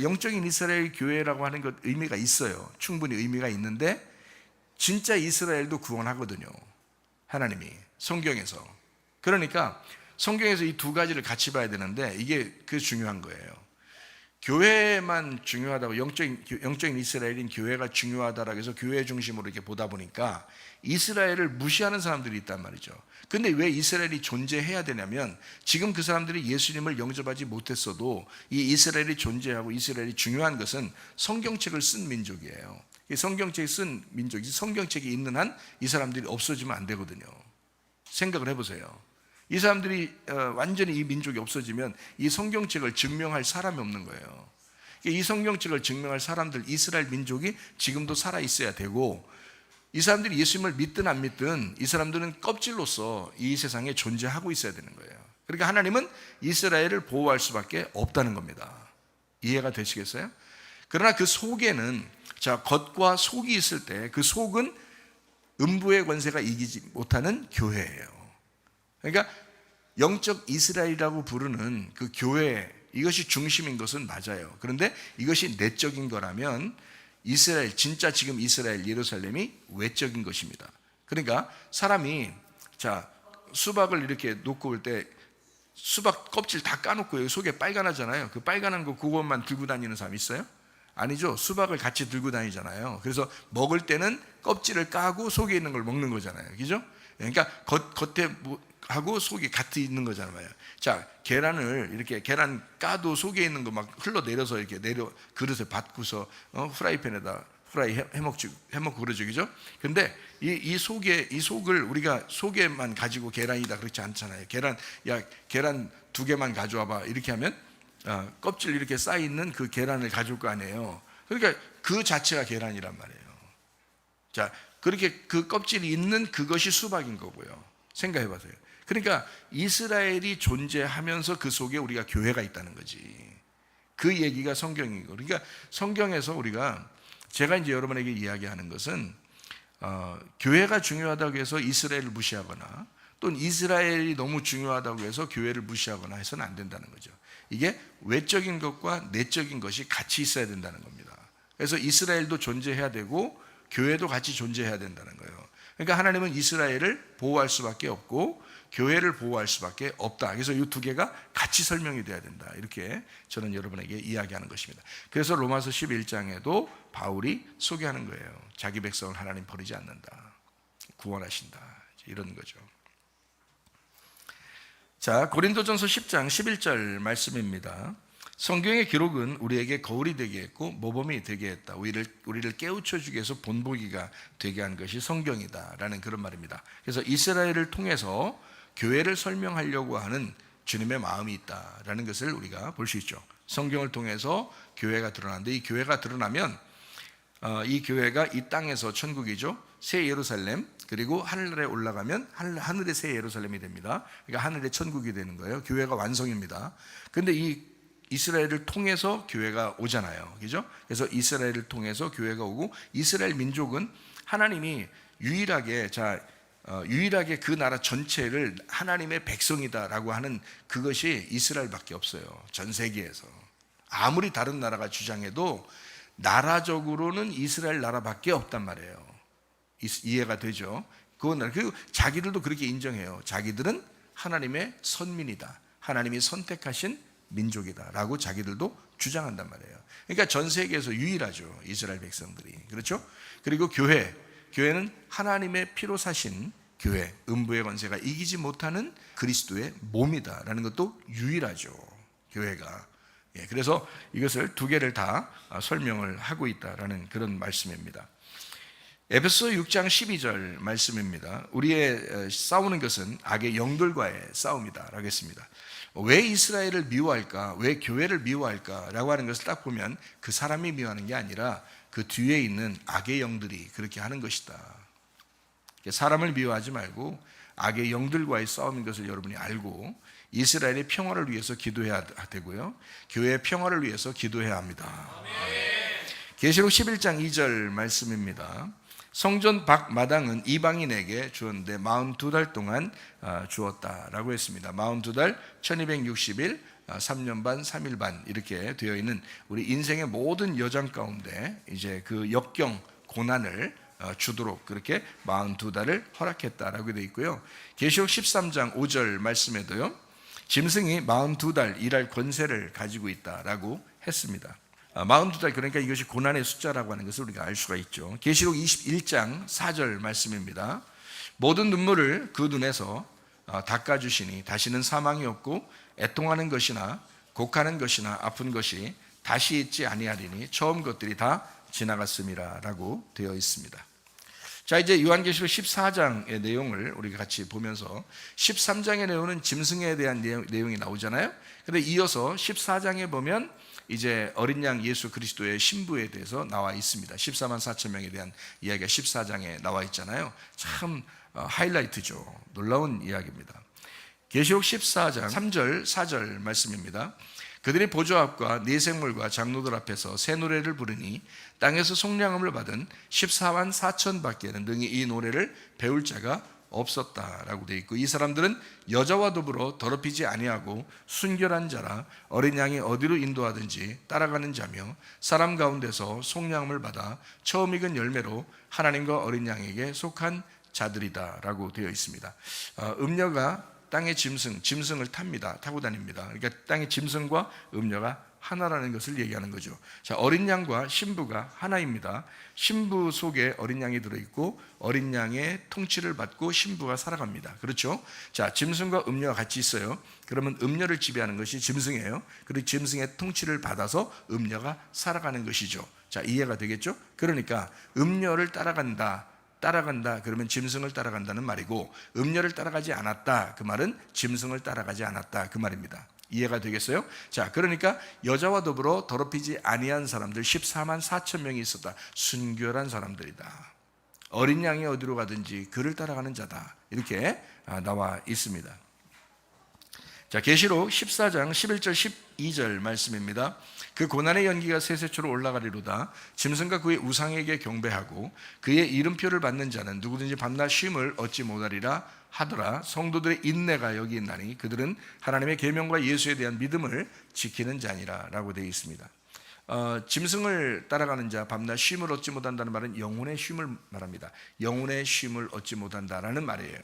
영적인 이스라엘 교회라고 하는 것 의미가 있어요. 충분히 의미가 있는데, 진짜 이스라엘도 구원하거든요, 하나님이 성경에서. 그러니까 성경에서 이 두 가지를 같이 봐야 되는데, 이게 그 중요한 거예요. 교회만 중요하다고, 영적인 이스라엘인 교회가 중요하다라고 해서 교회 중심으로 이렇게 보다 보니까 이스라엘을 무시하는 사람들이 있단 말이죠. 근데 왜 이스라엘이 존재해야 되냐면, 지금 그 사람들이 예수님을 영접하지 못했어도 이 이스라엘이 존재하고 이스라엘이 중요한 것은 성경책을 쓴 민족이에요. 이 성경책을 쓴 민족이, 성경책이 있는 한 이 사람들이 없어지면 안 되거든요. 생각을 해보세요. 이 사람들이 완전히 이 민족이 없어지면 이 성경책을 증명할 사람이 없는 거예요. 이 성경책을 증명할 사람들, 이스라엘 민족이 지금도 살아 있어야 되고, 이 사람들이 예수님을 믿든 안 믿든 이 사람들은 껍질로서 이 세상에 존재하고 있어야 되는 거예요. 그러니까 하나님은 이스라엘을 보호할 수밖에 없다는 겁니다. 이해가 되시겠어요? 그러나 그 속에는, 겉과 속이 있을 때 그 속은 음부의 권세가 이기지 못하는 교회예요. 그러니까 영적 이스라엘이라고 부르는 그 교회, 이것이 중심인 것은 맞아요. 그런데 이것이 내적인 거라면 이스라엘, 진짜 지금 이스라엘 예루살렘이 외적인 것입니다. 그러니까 사람이 수박을 이렇게 놓고 올 때 수박 껍질 다 까놓고 여기 속에 빨간하잖아요. 그 빨간한 거 그것만 들고 다니는 사람 있어요? 아니죠. 수박을 같이 들고 다니잖아요. 그래서 먹을 때는 껍질을 까고 속에 있는 걸 먹는 거잖아요. 그죠? 그러니까 겉에 하고 속이 같이 있는 거잖아요. 계란을 이렇게, 계란 까도 속에 있는 거 막 흘러내려서 이렇게 그릇에 받고서 프라이팬에다 프라이 해먹고 그러죠. 그죠? 근데 이 속을 우리가 속에만 가지고 계란이다, 그렇지 않잖아요. 계란 2개만 가져와봐, 이렇게 하면 껍질 이렇게 쌓여있는 그 계란을 가져올 거 아니에요. 그러니까 그 자체가 계란이란 말이에요. 그렇게 그 껍질이 있는 그것이 수박인 거고요. 생각해 보세요. 그러니까 이스라엘이 존재하면서 그 속에 우리가 교회가 있다는 거지. 그 얘기가 성경이고, 그러니까 성경에서 제가 이제 여러분에게 이야기하는 것은 교회가 중요하다고 해서 이스라엘을 무시하거나, 또는 이스라엘이 너무 중요하다고 해서 교회를 무시하거나 해서는 안 된다는 거죠. 이게 외적인 것과 내적인 것이 같이 있어야 된다는 겁니다. 그래서 이스라엘도 존재해야 되고 교회도 같이 존재해야 된다는 거예요. 그러니까 하나님은 이스라엘을 보호할 수밖에 없고 교회를 보호할 수밖에 없다. 그래서 이 두 개가 같이 설명이 돼야 된다. 이렇게 저는 여러분에게 이야기하는 것입니다. 그래서 로마서 11장에도 바울이 소개하는 거예요. 자기 백성을 하나님 버리지 않는다, 구원하신다, 이런 거죠. 고린도전서 10장 11절 말씀입니다. 성경의 기록은 우리에게 거울이 되게 했고 모범이 되게 했다. 우리를 깨우쳐 주기 위해서 본보기가 되게 한 것이 성경이다라는 그런 말입니다. 그래서 이스라엘을 통해서 교회를 설명하려고 하는 주님의 마음이 있다라는 것을 우리가 볼 수 있죠. 성경을 통해서 교회가 드러나는데, 이 교회가 드러나면 이 교회가 이 땅에서 천국이죠. 새 예루살렘, 그리고 하늘나라에 올라가면 하늘의 새 예루살렘이 됩니다. 그러니까 하늘의 천국이 되는 거예요. 교회가 완성입니다. 근데 이 이스라엘을 통해서 교회가 오잖아요. 그죠? 그래서 이스라엘을 통해서 교회가 오고, 이스라엘 민족은 하나님이 유일하게 그 나라 전체를 하나님의 백성이다라고 하는 그것이 이스라엘밖에 없어요. 전 세계에서. 아무리 다른 나라가 주장해도 나라적으로는 이스라엘 나라밖에 없단 말이에요. 이해가 되죠? 그리고 자기들도 그렇게 인정해요. 자기들은 하나님의 선민이다, 하나님이 선택하신 민족이다 라고 자기들도 주장한단 말이에요. 그러니까 전 세계에서 유일하죠, 이스라엘 백성들이. 그렇죠? 그리고 교회는 하나님의 피로 사신 교회, 음부의 권세가 이기지 못하는 그리스도의 몸이다 라는 것도 유일하죠, 교회가. 그래서 이것을 두 개를 다 설명을 하고 있다라는 그런 말씀입니다. 에베소 6장 12절 말씀입니다. 우리의 싸우는 것은 악의 영들과의 싸움이다 라고 했습니다. 왜 이스라엘을 미워할까? 왜 교회를 미워할까? 라고 하는 것을 딱 보면 그 사람이 미워하는 게 아니라 그 뒤에 있는 악의 영들이 그렇게 하는 것이다. 사람을 미워하지 말고 악의 영들과의 싸움인 것을 여러분이 알고 이스라엘의 평화를 위해서 기도해야 되고요, 교회의 평화를 위해서 기도해야 합니다. 계시록 11장 2절 말씀입니다. 성전 밖 마당은 이방인에게 주었는데 42달 동안 주었다라고 했습니다. 42달 1260일 3년 반 3일 반 이렇게 되어 있는 우리 인생의 모든 여정 가운데 이제 그 역경 고난을 주도록 그렇게 42달을 허락했다라고 되어 있고요. 계시록 13장 5절 말씀에도요, 짐승이 42달 일할 권세를 가지고 있다라고 했습니다. 42달, 그러니까 이것이 고난의 숫자라고 하는 것을 우리가 알 수가 있죠. 계시록 21장 4절 말씀입니다. 모든 눈물을 그 눈에서 닦아주시니 다시는 사망이 없고 애통하는 것이나 곡하는 것이나 아픈 것이 다시 있지 아니하리니 처음 것들이 다 지나갔음이라 라고 되어 있습니다. 자, 이제 요한계시록 14장의 내용을 우리가 같이 보면서 13장의 내용은 짐승에 대한 내용이 나오잖아요. 그런데 이어서 14장에 보면 이제 어린 양 예수 그리스도의 신부에 대해서 나와 있습니다. 14만 4천 명에 대한 이야기가 14장에 나와 있잖아요. 참 하이라이트죠. 놀라운 이야기입니다. 계시록 14장 3절 4절 말씀입니다. 그들이 보좌 앞과 네 생물과 장로들 앞에서 새 노래를 부르니 땅에서 속량함을 받은 14만 4천 밖에는 능히 이 노래를 배울 자가 없었다라고 되어 있고, 이 사람들은 여자와 더불어 더럽히지 아니하고 순결한 자라 어린 양이 어디로 인도하든지 따라가는 자며 사람 가운데서 속량함을 받아 처음 익은 열매로 하나님과 어린 양에게 속한 자들이다라고 되어 있습니다. 음녀가 땅의 짐승을 타고 다닙니다. 그러니까 땅의 짐승과 음녀가 하나라는 것을 얘기하는 거죠. 자, 어린 양과 신부가 하나입니다. 신부 속에 어린 양이 들어있고 어린 양의 통치를 받고 신부가 살아갑니다. 그렇죠? 자, 짐승과 음녀가 같이 있어요. 그러면 음녀를 지배하는 것이 짐승이에요. 그리고 짐승의 통치를 받아서 음녀가 살아가는 것이죠. 자, 이해가 되겠죠? 그러니까 음녀를 따라간다 그러면 짐승을 따라간다는 말이고, 음녀를 따라가지 않았다 그 말은 짐승을 따라가지 않았다 그 말입니다. 이해가 되겠어요? 자, 그러니까 여자와 더불어 더럽히지 아니한 사람들 14만 4천 명이 있었다. 순결한 사람들이다. 어린 양이 어디로 가든지 그를 따라가는 자다. 이렇게 나와 있습니다. 자, 계시록 14장 11절 12절 말씀입니다. 그 고난의 연기가 세세초로 올라가리로다. 짐승과 그의 우상에게 경배하고 그의 이름표를 받는 자는 누구든지 밤낮 쉼을 얻지 못하리라 하더라. 성도들의 인내가 여기 있나니 그들은 하나님의 계명과 예수에 대한 믿음을 지키는 자니라 라고 되어 있습니다. 짐승을 따라가는 자, 밤낮 쉼을 얻지 못한다는 말은 영혼의 쉼을 말합니다. 영혼의 쉼을 얻지 못한다라는 말이에요.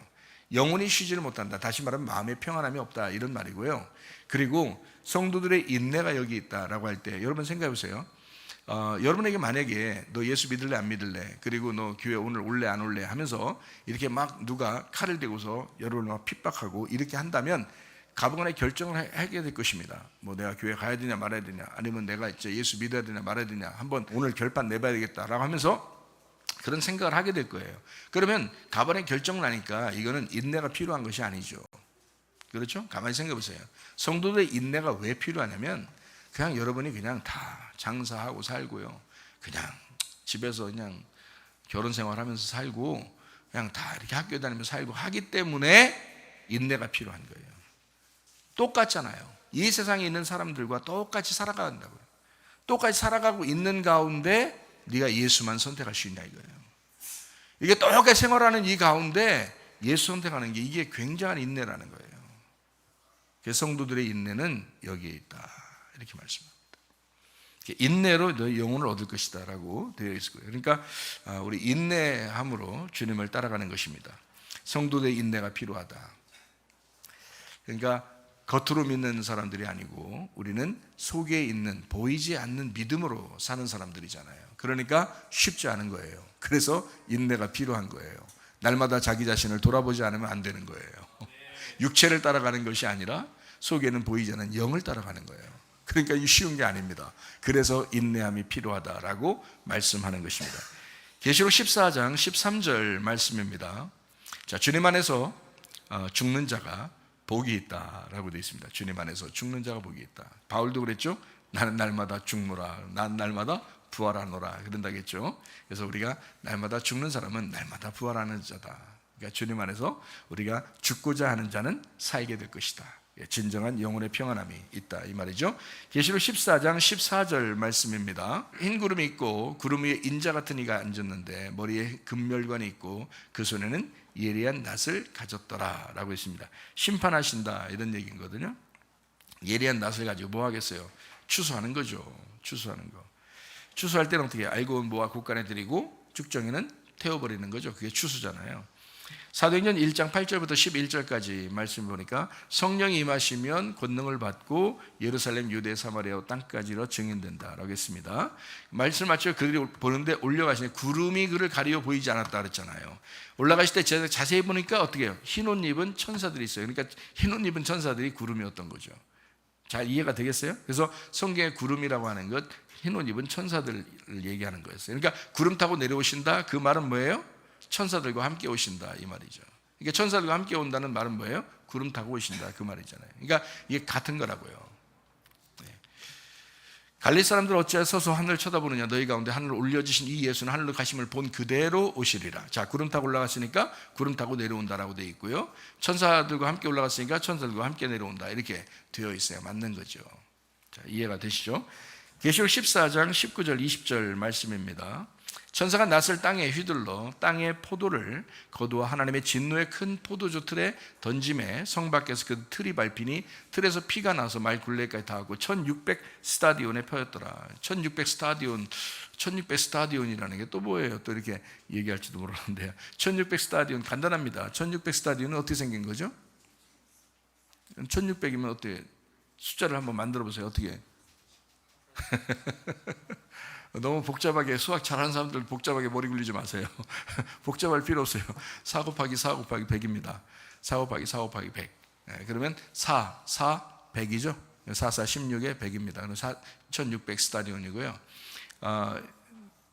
영혼이 쉬지를 못한다. 다시 말하면 마음의 평안함이 없다, 이런 말이고요. 그리고 성도들의 인내가 여기 있다라고 할 때 여러분 생각해 보세요. 여러분에게 만약에 너 예수 믿을래 안 믿을래, 그리고 너 교회 오늘 올래 안 올래 하면서 이렇게 막 누가 칼을 대고서 여러분을 막 핍박하고 이렇게 한다면 가번에 결정을 하게 될 것입니다. 뭐 내가 교회 가야 되냐 말아야 되냐, 아니면 내가 이제 예수 믿어야 되냐 말아야 되냐, 한번 오늘 결판 내봐야 되겠다라고 하면서 그런 생각을 하게 될 거예요. 그러면 가번에 결정을 하니까 이거는 인내가 필요한 것이 아니죠. 그렇죠? 가만히 생각해 보세요. 성도들의 인내가 왜 필요하냐면 그냥 여러분이 그냥 다 장사하고 살고요, 그냥 집에서 그냥 결혼 생활하면서 살고 그냥 다 이렇게 학교 다니면서 살고 하기 때문에 인내가 필요한 거예요. 똑같잖아요. 이 세상에 있는 사람들과 똑같이 살아간다고요. 똑같이 살아가고 있는 가운데 네가 예수만 선택할 수 있냐 이거예요. 이게 똑같이 생활하는 이 가운데 예수 선택하는 게 이게 굉장한 인내라는 거예요. 성도들의 인내는 여기에 있다 이렇게 말씀합니다. 인내로 너희 영혼을 얻을 것이다 라고 되어 있을 거예요. 그러니까 우리 인내함으로 주님을 따라가는 것입니다. 성도들의 인내가 필요하다. 그러니까 겉으로 믿는 사람들이 아니고 우리는 속에 있는 보이지 않는 믿음으로 사는 사람들이잖아요. 그러니까 쉽지 않은 거예요. 그래서 인내가 필요한 거예요. 날마다 자기 자신을 돌아보지 않으면 안 되는 거예요. 육체를 따라가는 것이 아니라 속에는 보이지 않는 영을 따라가는 거예요. 그러니까 이 쉬운 게 아닙니다. 그래서 인내함이 필요하다라고 말씀하는 것입니다. 계시록 14장 13절 말씀입니다. 자, 주님 안에서 죽는 자가 복이 있다라고 되어 있습니다. 주님 안에서 죽는 자가 복이 있다. 바울도 그랬죠. 나는 날마다 죽노라, 난 날마다 부활하노라 그런다겠죠. 그래서 우리가 날마다 죽는 사람은 날마다 부활하는 자다. 그러니까 주님 안에서 우리가 죽고자 하는 자는 살게 될 것이다. 진정한 영혼의 평안함이 있다 이 말이죠. 계시록 14장 14절 말씀입니다. 흰 구름이 있고 구름 위에 인자 같은 이가 앉았는데 머리에 금멸관이 있고 그 손에는 예리한 낫을 가졌더라 라고 했습니다. 심판하신다 이런 얘기거든요. 예리한 낫을 가지고 뭐 하겠어요? 추수하는 거죠. 추수하는 거. 추수할 때는 어떻게 해요? 알고 온 모아 곳간에 들이고 죽정이는 태워버리는 거죠. 그게 추수잖아요. 사도행전 1장 8절부터 11절까지 말씀 보니까 성령이 임하시면 권능을 받고 예루살렘, 유대, 사마리아 땅까지로 증인된다라고 했습니다. 말씀 마치고 그들이 보는데 올려가시니 구름이 그를 가리워 보이지 않았다 그랬잖아요. 올라가실 때 제가 자세히 보니까 어떻게 해요? 흰 옷 입은 천사들이 있어요. 그러니까 흰 옷 입은 천사들이 구름이었던 거죠. 잘 이해가 되겠어요? 그래서 성경의 구름이라고 하는 것, 흰 옷 입은 천사들을 얘기하는 거였어요. 그러니까 구름 타고 내려오신다 그 말은 뭐예요? 천사들과 함께 오신다 이 말이죠. 그러니까 천사들과 함께 온다는 말은 뭐예요? 구름 타고 오신다 그 말이잖아요. 그러니까 이게 같은 거라고요. 갈릴리 사람들 어찌하여 서서 하늘을 쳐다보느냐. 너희 가운데 하늘로 올려지신 이 예수는 하늘로 가심을 본 그대로 오시리라. 자, 구름 타고 올라갔으니까 구름 타고 내려온다라고 되어 있고요. 천사들과 함께 올라갔으니까 천사들과 함께 내려온다 이렇게 되어 있어요. 맞는 거죠. 자, 이해가 되시죠? 계시록 14장 19절 20절 말씀입니다. 천사가 낫을 땅에 휘둘러 땅의 포도를 거두어 하나님의 진노의 큰 포도주 틀에 던짐에 성 밖에서 그 틀이 밟히니 틀에서 피가 나서 말 굴레까지 닿았고 1600 스타디온에 퍼졌더라. 1600 스타디온, 1600 스타디온이라는 게 또 뭐예요? 또 이렇게 얘기할지도 모르는데요. 1600 스타디온 간단합니다. 1600 스타디온은 어떻게 생긴 거죠? 1600이면 어떻게 숫자를 한번 만들어 보세요. 어떻게? 너무 복잡하게 수학 잘하는 사람들 복잡하게 머리 굴리지 마세요. 복잡할 필요 없어요. 4 곱하기 4 곱하기 100입니다. 4 곱하기 4 곱하기 100. 그러면 4, 100이죠. 4, 4, 16에 100입니다. 그럼 1600 스타디온이고요.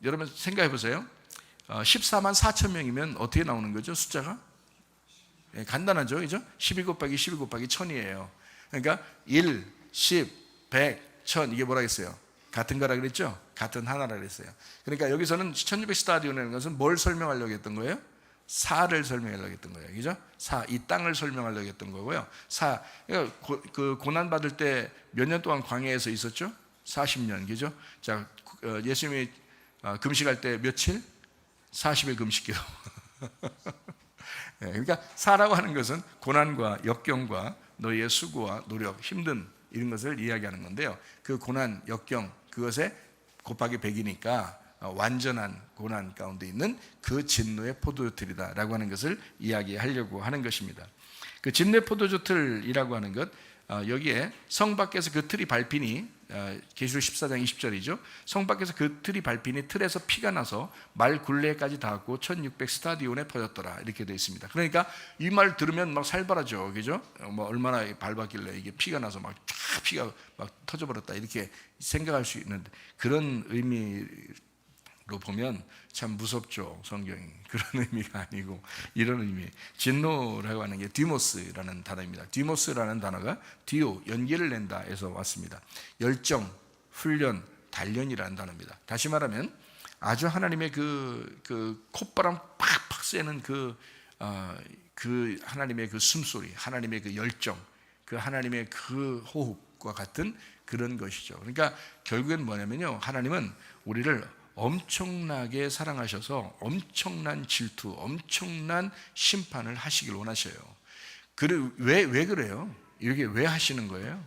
여러분 생각해 보세요. 14만 4천 명이면 어떻게 나오는 거죠? 숫자가? 간단하죠. 그죠? 12 곱하기 12 곱하기 1000이에요. 그러니까 1, 10, 100, 1000 이게 뭐라겠어요? 같은 거라 그랬죠? 같은 하나라 그랬어요. 그러니까 여기서는 1600 스타디온이라는 것은 뭘 설명하려고 했던 거예요? 사를 설명하려고 했던 거예요. 그죠? 사, 이 땅을 설명하려고 했던 거고요. 사, 그러니까 그 고난받을 때 몇 년 동안 광야에서 있었죠? 40년, 그죠? 자, 예수님이 금식할 때 며칠? 40일 금식기도. 그러니까 사라고 하는 것은 고난과 역경과 너희의 수고와 노력, 힘든 이런 것을 이야기하는 건데요. 그 고난, 역경, 그것에 곱하기 100이니까 완전한 고난 가운데 있는 그 진노의 포도주틀이다라고 하는 것을 이야기하려고 하는 것입니다. 그 진노의 포도주틀이라고 하는 것, 여기에 성 밖에서 그 틀이 밟히니 계시록 14장 20절이죠. 성 밖에서 그 틀이 밟히니 틀에서 피가 나서 말 굴레까지 닿았고 1600 스타디온에 퍼졌더라. 이렇게 되어 있습니다. 그러니까 이 말 들으면 막 살벌하죠, 그죠? 뭐 얼마나 밟았길래 이게 피가 나서 막 쫙 피가 막 터져버렸다, 이렇게 생각할 수 있는데, 그런 의미로 보면 참 무섭죠, 성경이. 그런 의미가 아니고 이런 의미, 진노라고 하는 게 디모스라는 단어입니다. 디모스라는 단어가 디오, 연기를 낸다에서 왔습니다. 열정, 훈련, 단련이라는 단어입니다. 다시 말하면 아주 하나님의 그 콧바람 팍팍 쐬는 그 하나님의 그 숨소리, 하나님의 그 열정, 그 하나님의 그 호흡과 같은 그런 것이죠. 그러니까 결국엔 뭐냐면요, 하나님은 우리를 엄청나게 사랑하셔서 엄청난 질투, 엄청난 심판을 하시길 원하셔요. 왜 그래요? 이렇게 왜 하시는 거예요?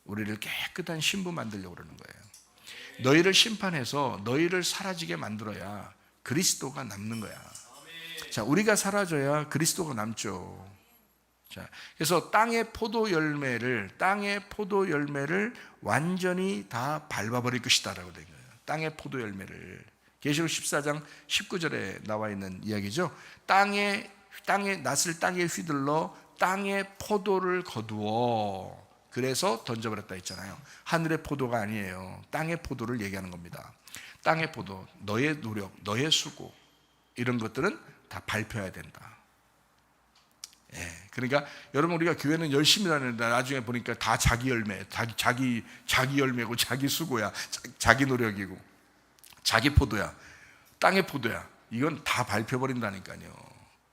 우리를 깨끗한 신부 만들려고 그러는 거예요. 너희를 심판해서 너희를 사라지게 만들어야 그리스도가 남는 거야. 자, 우리가 사라져야 그리스도가 남죠. 자, 그래서 땅의 포도 열매를 완전히 다 밟아버릴 것이다라고 된 거예요. 땅의 포도 열매를. 계시록 14장 19절에 나와 있는 이야기죠. 땅에 낫을 땅에 휘둘러 땅의 포도를 거두어 그래서 던져버렸다 했잖아요. 하늘의 포도가 아니에요. 땅의 포도를 얘기하는 겁니다. 땅의 포도, 너의 노력, 너의 수고, 이런 것들은 다 밟혀야 된다. 예, 그러니까 여러분, 우리가 교회는 열심히 다니는데 나중에 보니까 다 자기 열매, 자기 열매고 자기 수고야, 자기 노력이고 자기 포도야, 땅의 포도야. 이건 다 밟혀버린다니까요.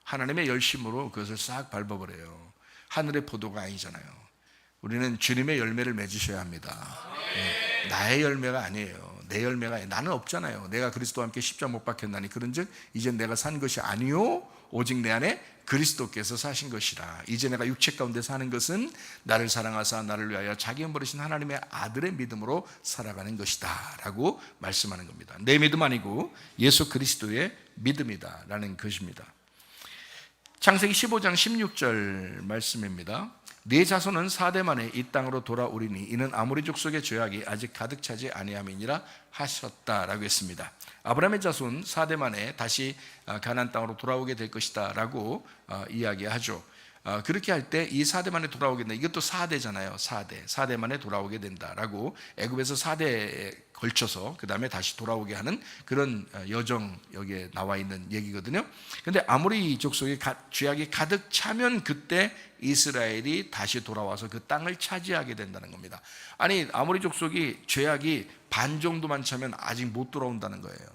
하나님의 열심으로 그것을 싹 밟아버려요. 하늘의 포도가 아니잖아요. 우리는 주님의 열매를 맺으셔야 합니다. 예, 나의 열매가 아니에요. 내 열매가 아니에요. 나는 없잖아요. 내가 그리스도와 함께 십자가 못 박혔나니 그런즉 이제 내가 산 것이 아니요 오직 내 안에 그리스도께서 사신 것이라. 이제 내가 육체 가운데 사는 것은 나를 사랑하사 나를 위하여 자기 몸 버리신 하나님의 아들의 믿음으로 살아가는 것이다 라고 말씀하는 겁니다. 내 믿음 아니고 예수 그리스도의 믿음이다 라는 것입니다. 창세기 15장 16절 말씀입니다. 네 자손은 4대 만에 이 땅으로 돌아오리니 이는 아모리 족속의 죄악이 아직 가득 차지 아니함이니라 하셨다라고 했습니다. 아브라함의 자손 4대 만에 다시 가나안 땅으로 돌아오게 될 것이다 라고 이야기하죠. 그렇게 할 때 이 4대 만에 돌아오게 된다. 이것도 4대잖아요. 4대 만에 돌아오게 된다라고, 애굽에서 4대에 걸쳐서 그 다음에 다시 돌아오게 하는 그런 여정, 여기에 나와 있는 얘기거든요. 근데 아모리 족속의 죄악이 가득 차면 그때 이스라엘이 다시 돌아와서 그 땅을 차지하게 된다는 겁니다. 아니, 아모리 족속이 죄악이 반 정도만 차면 아직 못 돌아온다는 거예요.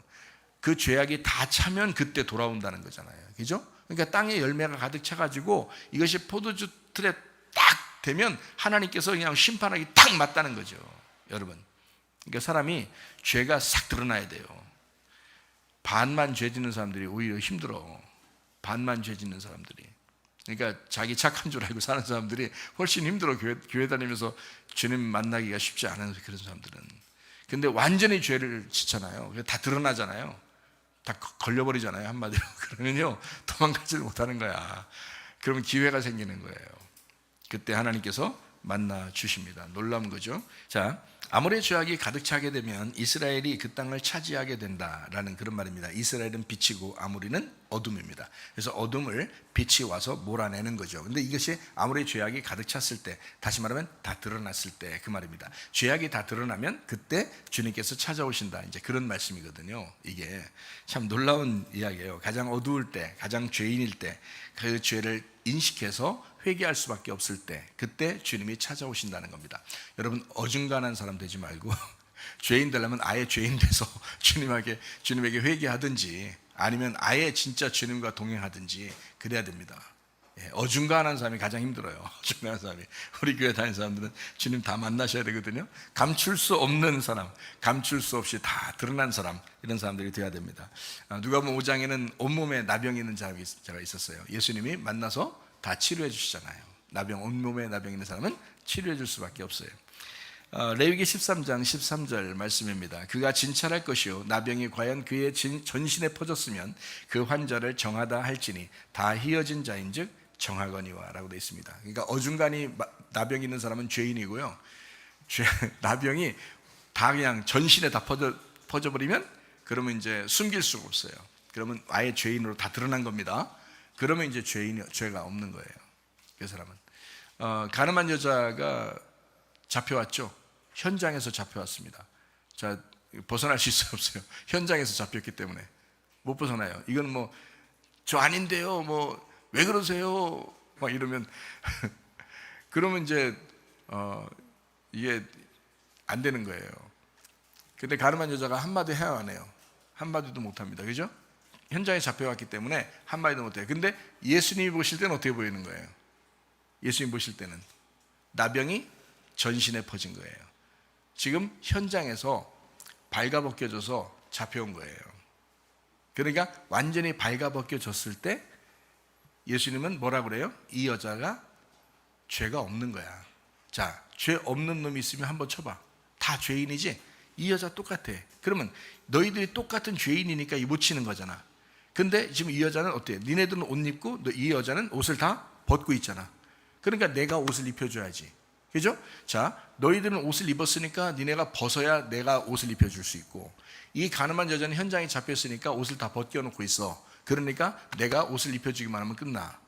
그 죄악이 다 차면 그때 돌아온다는 거잖아요. 그죠? 그러니까 땅에 열매가 가득 차가지고 이것이 포도주 틀에 딱 되면 하나님께서 그냥 심판하기 딱 맞다는 거죠, 여러분. 그러니까 사람이 죄가 싹 드러나야 돼요. 반만 죄 짓는 사람들이 오히려 힘들어. 반만 죄 짓는 사람들이. 그러니까 자기 착한 줄 알고 사는 사람들이 훨씬 힘들어. 교회 다니면서 주님 만나기가 쉽지 않은 그런 사람들은. 근데 완전히 죄를 짓잖아요. 다 드러나잖아요. 다 걸려버리잖아요, 한마디로. 그러면요, 도망가지 못하는 거야. 그러면 기회가 생기는 거예요. 그때 하나님께서 만나 주십니다. 놀라운 거죠. 자, 아모리의 죄악이 가득 차게 되면 이스라엘이 그 땅을 차지하게 된다라는 그런 말입니다. 이스라엘은 빛이고 아모리는 어둠입니다. 그래서 어둠을 빛이 와서 몰아내는 거죠. 근데 이것이 아모리의 죄악이 가득 찼을 때, 다시 말하면 다 드러났을 때 그 말입니다. 죄악이 다 드러나면 그때 주님께서 찾아오신다, 이제 그런 말씀이거든요. 이게 참 놀라운 이야기예요. 가장 어두울 때, 가장 죄인일 때 그 죄를 인식해서 회개할 수밖에 없을 때, 그때 주님이 찾아오신다는 겁니다. 여러분, 어중간한 사람 되지 말고 죄인 되려면 아예 죄인 돼서 주님에게 회개하든지 아니면 아예 진짜 주님과 동행하든지 그래야 됩니다. 어중간한 사람이 가장 힘들어요. 어중간한 사람이. 우리 교회 다니는 사람들은 주님 다 만나셔야 되거든요. 감출 수 없는 사람, 감출 수 없이 다 드러난 사람, 이런 사람들이 되어야 됩니다. 누가복음 5장에는 온몸에 나병이 있는 자가 있었어요. 예수님이 만나서 다 치료해 주시잖아요. 온몸에 나병 있는 사람은 치료해 줄 수밖에 없어요. 레위기 13장 13절 말씀입니다. 그가 진찰할 것이요 나병이 과연 그의 전신에 퍼졌으면 그 환자를 정하다 할지니 다 희어진 자인즉 정하거니와 라고 되어 있습니다. 그러니까 어중간히 나병이 있는 사람은 죄인이고요, 나병이 다 그냥 전신에 다 퍼져버리면 그러면 이제 숨길 수가 없어요. 그러면 아예 죄인으로 다 드러난 겁니다. 그러면 이제 죄가 없는 거예요. 그 사람은 가늠한 여자가 잡혀왔죠. 현장에서 잡혀왔습니다. 자, 벗어날 수 있어요, 없어요? 현장에서 잡혔기 때문에 못 벗어나요. 이건 뭐 저 아닌데요, 뭐 왜 그러세요? 막 이러면 그러면 이제 이게 안 되는 거예요. 근데 가늠한 여자가 한마디 해야 하네요. 한마디도 못합니다. 그죠? 현장에 잡혀왔기 때문에 한마디도 못해요. 근데 예수님이 보실 때는 어떻게 보이는 거예요? 예수님 보실 때는 나병이 전신에 퍼진 거예요. 지금 현장에서 발가벗겨져서 잡혀온 거예요. 그러니까 완전히 발가벗겨졌을 때 예수님은 뭐라 그래요? 이 여자가 죄가 없는 거야. 자, 죄 없는 놈이 있으면 한번 쳐봐. 다 죄인이지? 이 여자 똑같아. 그러면 너희들이 똑같은 죄인이니까 못 치는 거잖아. 근데 지금 이 여자는 어때요? 니네들은 옷 입고 이 여자는 옷을 다 벗고 있잖아. 그러니까 내가 옷을 입혀줘야지. 그죠? 자, 너희들은 옷을 입었으니까 니네가 벗어야 내가 옷을 입혀줄 수 있고, 이 가늠한 여자는 현장에 잡혔으니까 옷을 다 벗겨놓고 있어. 그러니까 내가 옷을 입혀주기만 하면 끝나.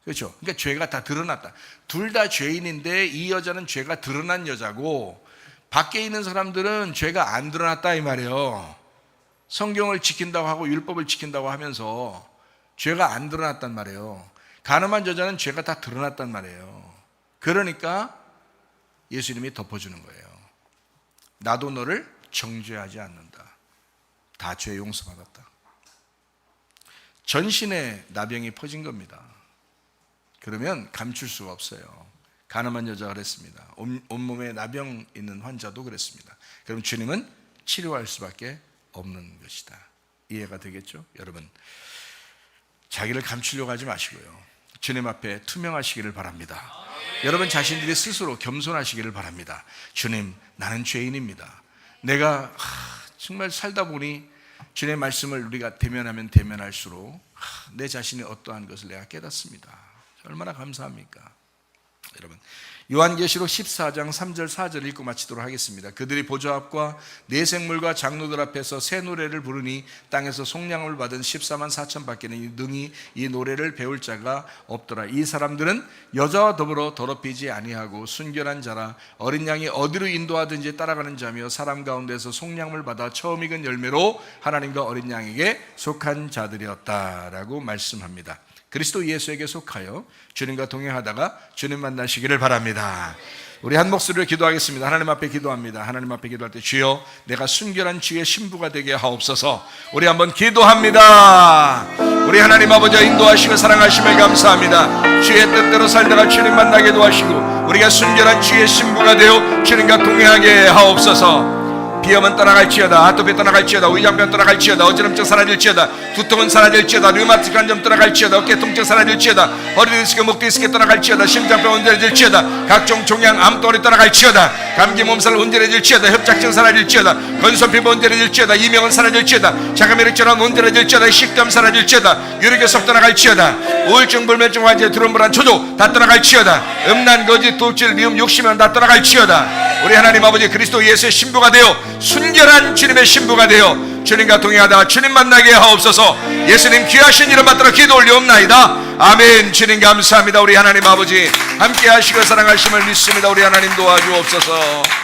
그렇죠? 그러니까 죄가 다 드러났다. 둘 다 죄인인데 이 여자는 죄가 드러난 여자고 밖에 있는 사람들은 죄가 안 드러났다 이 말이에요. 성경을 지킨다고 하고 율법을 지킨다고 하면서 죄가 안 드러났단 말이에요. 가늠한 여자는 죄가 다 드러났단 말이에요. 그러니까 예수님이 덮어주는 거예요. 나도 너를 정죄하지 않는다. 다 죄 용서받았다. 전신에 나병이 퍼진 겁니다. 그러면 감출 수가 없어요. 가늠한 여자가 그랬습니다. 온몸에 나병 있는 환자도 그랬습니다. 그럼 주님은 치료할 수밖에 없는 것이다. 이해가 되겠죠? 여러분, 자기를 감추려고 하지 마시고요. 주님 앞에 투명하시기를 바랍니다. 여러분 자신들이 스스로 겸손하시기를 바랍니다. 주님, 나는 죄인입니다. 내가 정말 살다 보니 주님의 말씀을 우리가 대면하면 대면할수록 내 자신이 어떠한 것을 내가 깨닫습니다. 얼마나 감사합니까? 여러분, 요한계시록 14장 3절 4절 읽고 마치도록 하겠습니다. 그들이 보좌 앞과 네 생물과 장로들 앞에서 새 노래를 부르니 땅에서 속량을 받은 14만 4천 밖에는 능히 이 노래를 배울 자가 없더라. 이 사람들은 여자와 더불어 더럽히지 아니하고 순결한 자라. 어린 양이 어디로 인도하든지 따라가는 자며 사람 가운데서 속량을 받아 처음 익은 열매로 하나님과 어린 양에게 속한 자들이었다라고 말씀합니다. 그리스도 예수에게 속하여 주님과 동행하다가 주님 만나시기를 바랍니다. 우리 한 목소리로 기도하겠습니다. 하나님 앞에 기도합니다. 하나님 앞에 기도할 때 주여, 내가 순결한 주의 신부가 되게 하옵소서. 우리 한번 기도합니다. 우리 하나님 아버지 인도하시고 사랑하심을 감사합니다. 주의 뜻대로 살다가 주님 만나게 도와주시고 우리가 순결한 주의 신부가 되어 주님과 동행하게 하옵소서. 비염은 떠나갈지어다, 아토피 떠나갈지어다, 위장병 떠나갈지어다, 어지럼증 사라질지어다, 두통은 사라질지어다, 류마티크 관점 떠나갈지어다, 어깨 통증 사라질지어다, 허리 디스크, 목 디스크 떠나갈지어다, 심장병 온전해질지어다, 각종 종양 암덩어리 떠나갈지어다, 감기 몸살 온전해질지어다, 협착증 사라질지어다, 건선피부 온전해질지어다, 이명은 사라질지어다, 자가면역질환 온전해질지어다, 식도암 사라질지어다, 유리교석 떠나갈지어다, 우울증, 불면증, 환제, 드론불안, 초조 다 떠나갈지어다, 음란, 거짓, 돌질, 미움, 욕심은 다 떠나갈지어다. 우리 하나님 아버지 그리스도 예수의 신부가 되어 순결한 주님의 신부가 되어 주님과 동행하다가 주님 만나게 하옵소서. 예수님 귀하신 이름 받들어 기도 올리옵나이다. 아멘. 주님 감사합니다. 우리 하나님 아버지 함께 하시고 사랑하심을 믿습니다. 우리 하나님 도와주옵소서.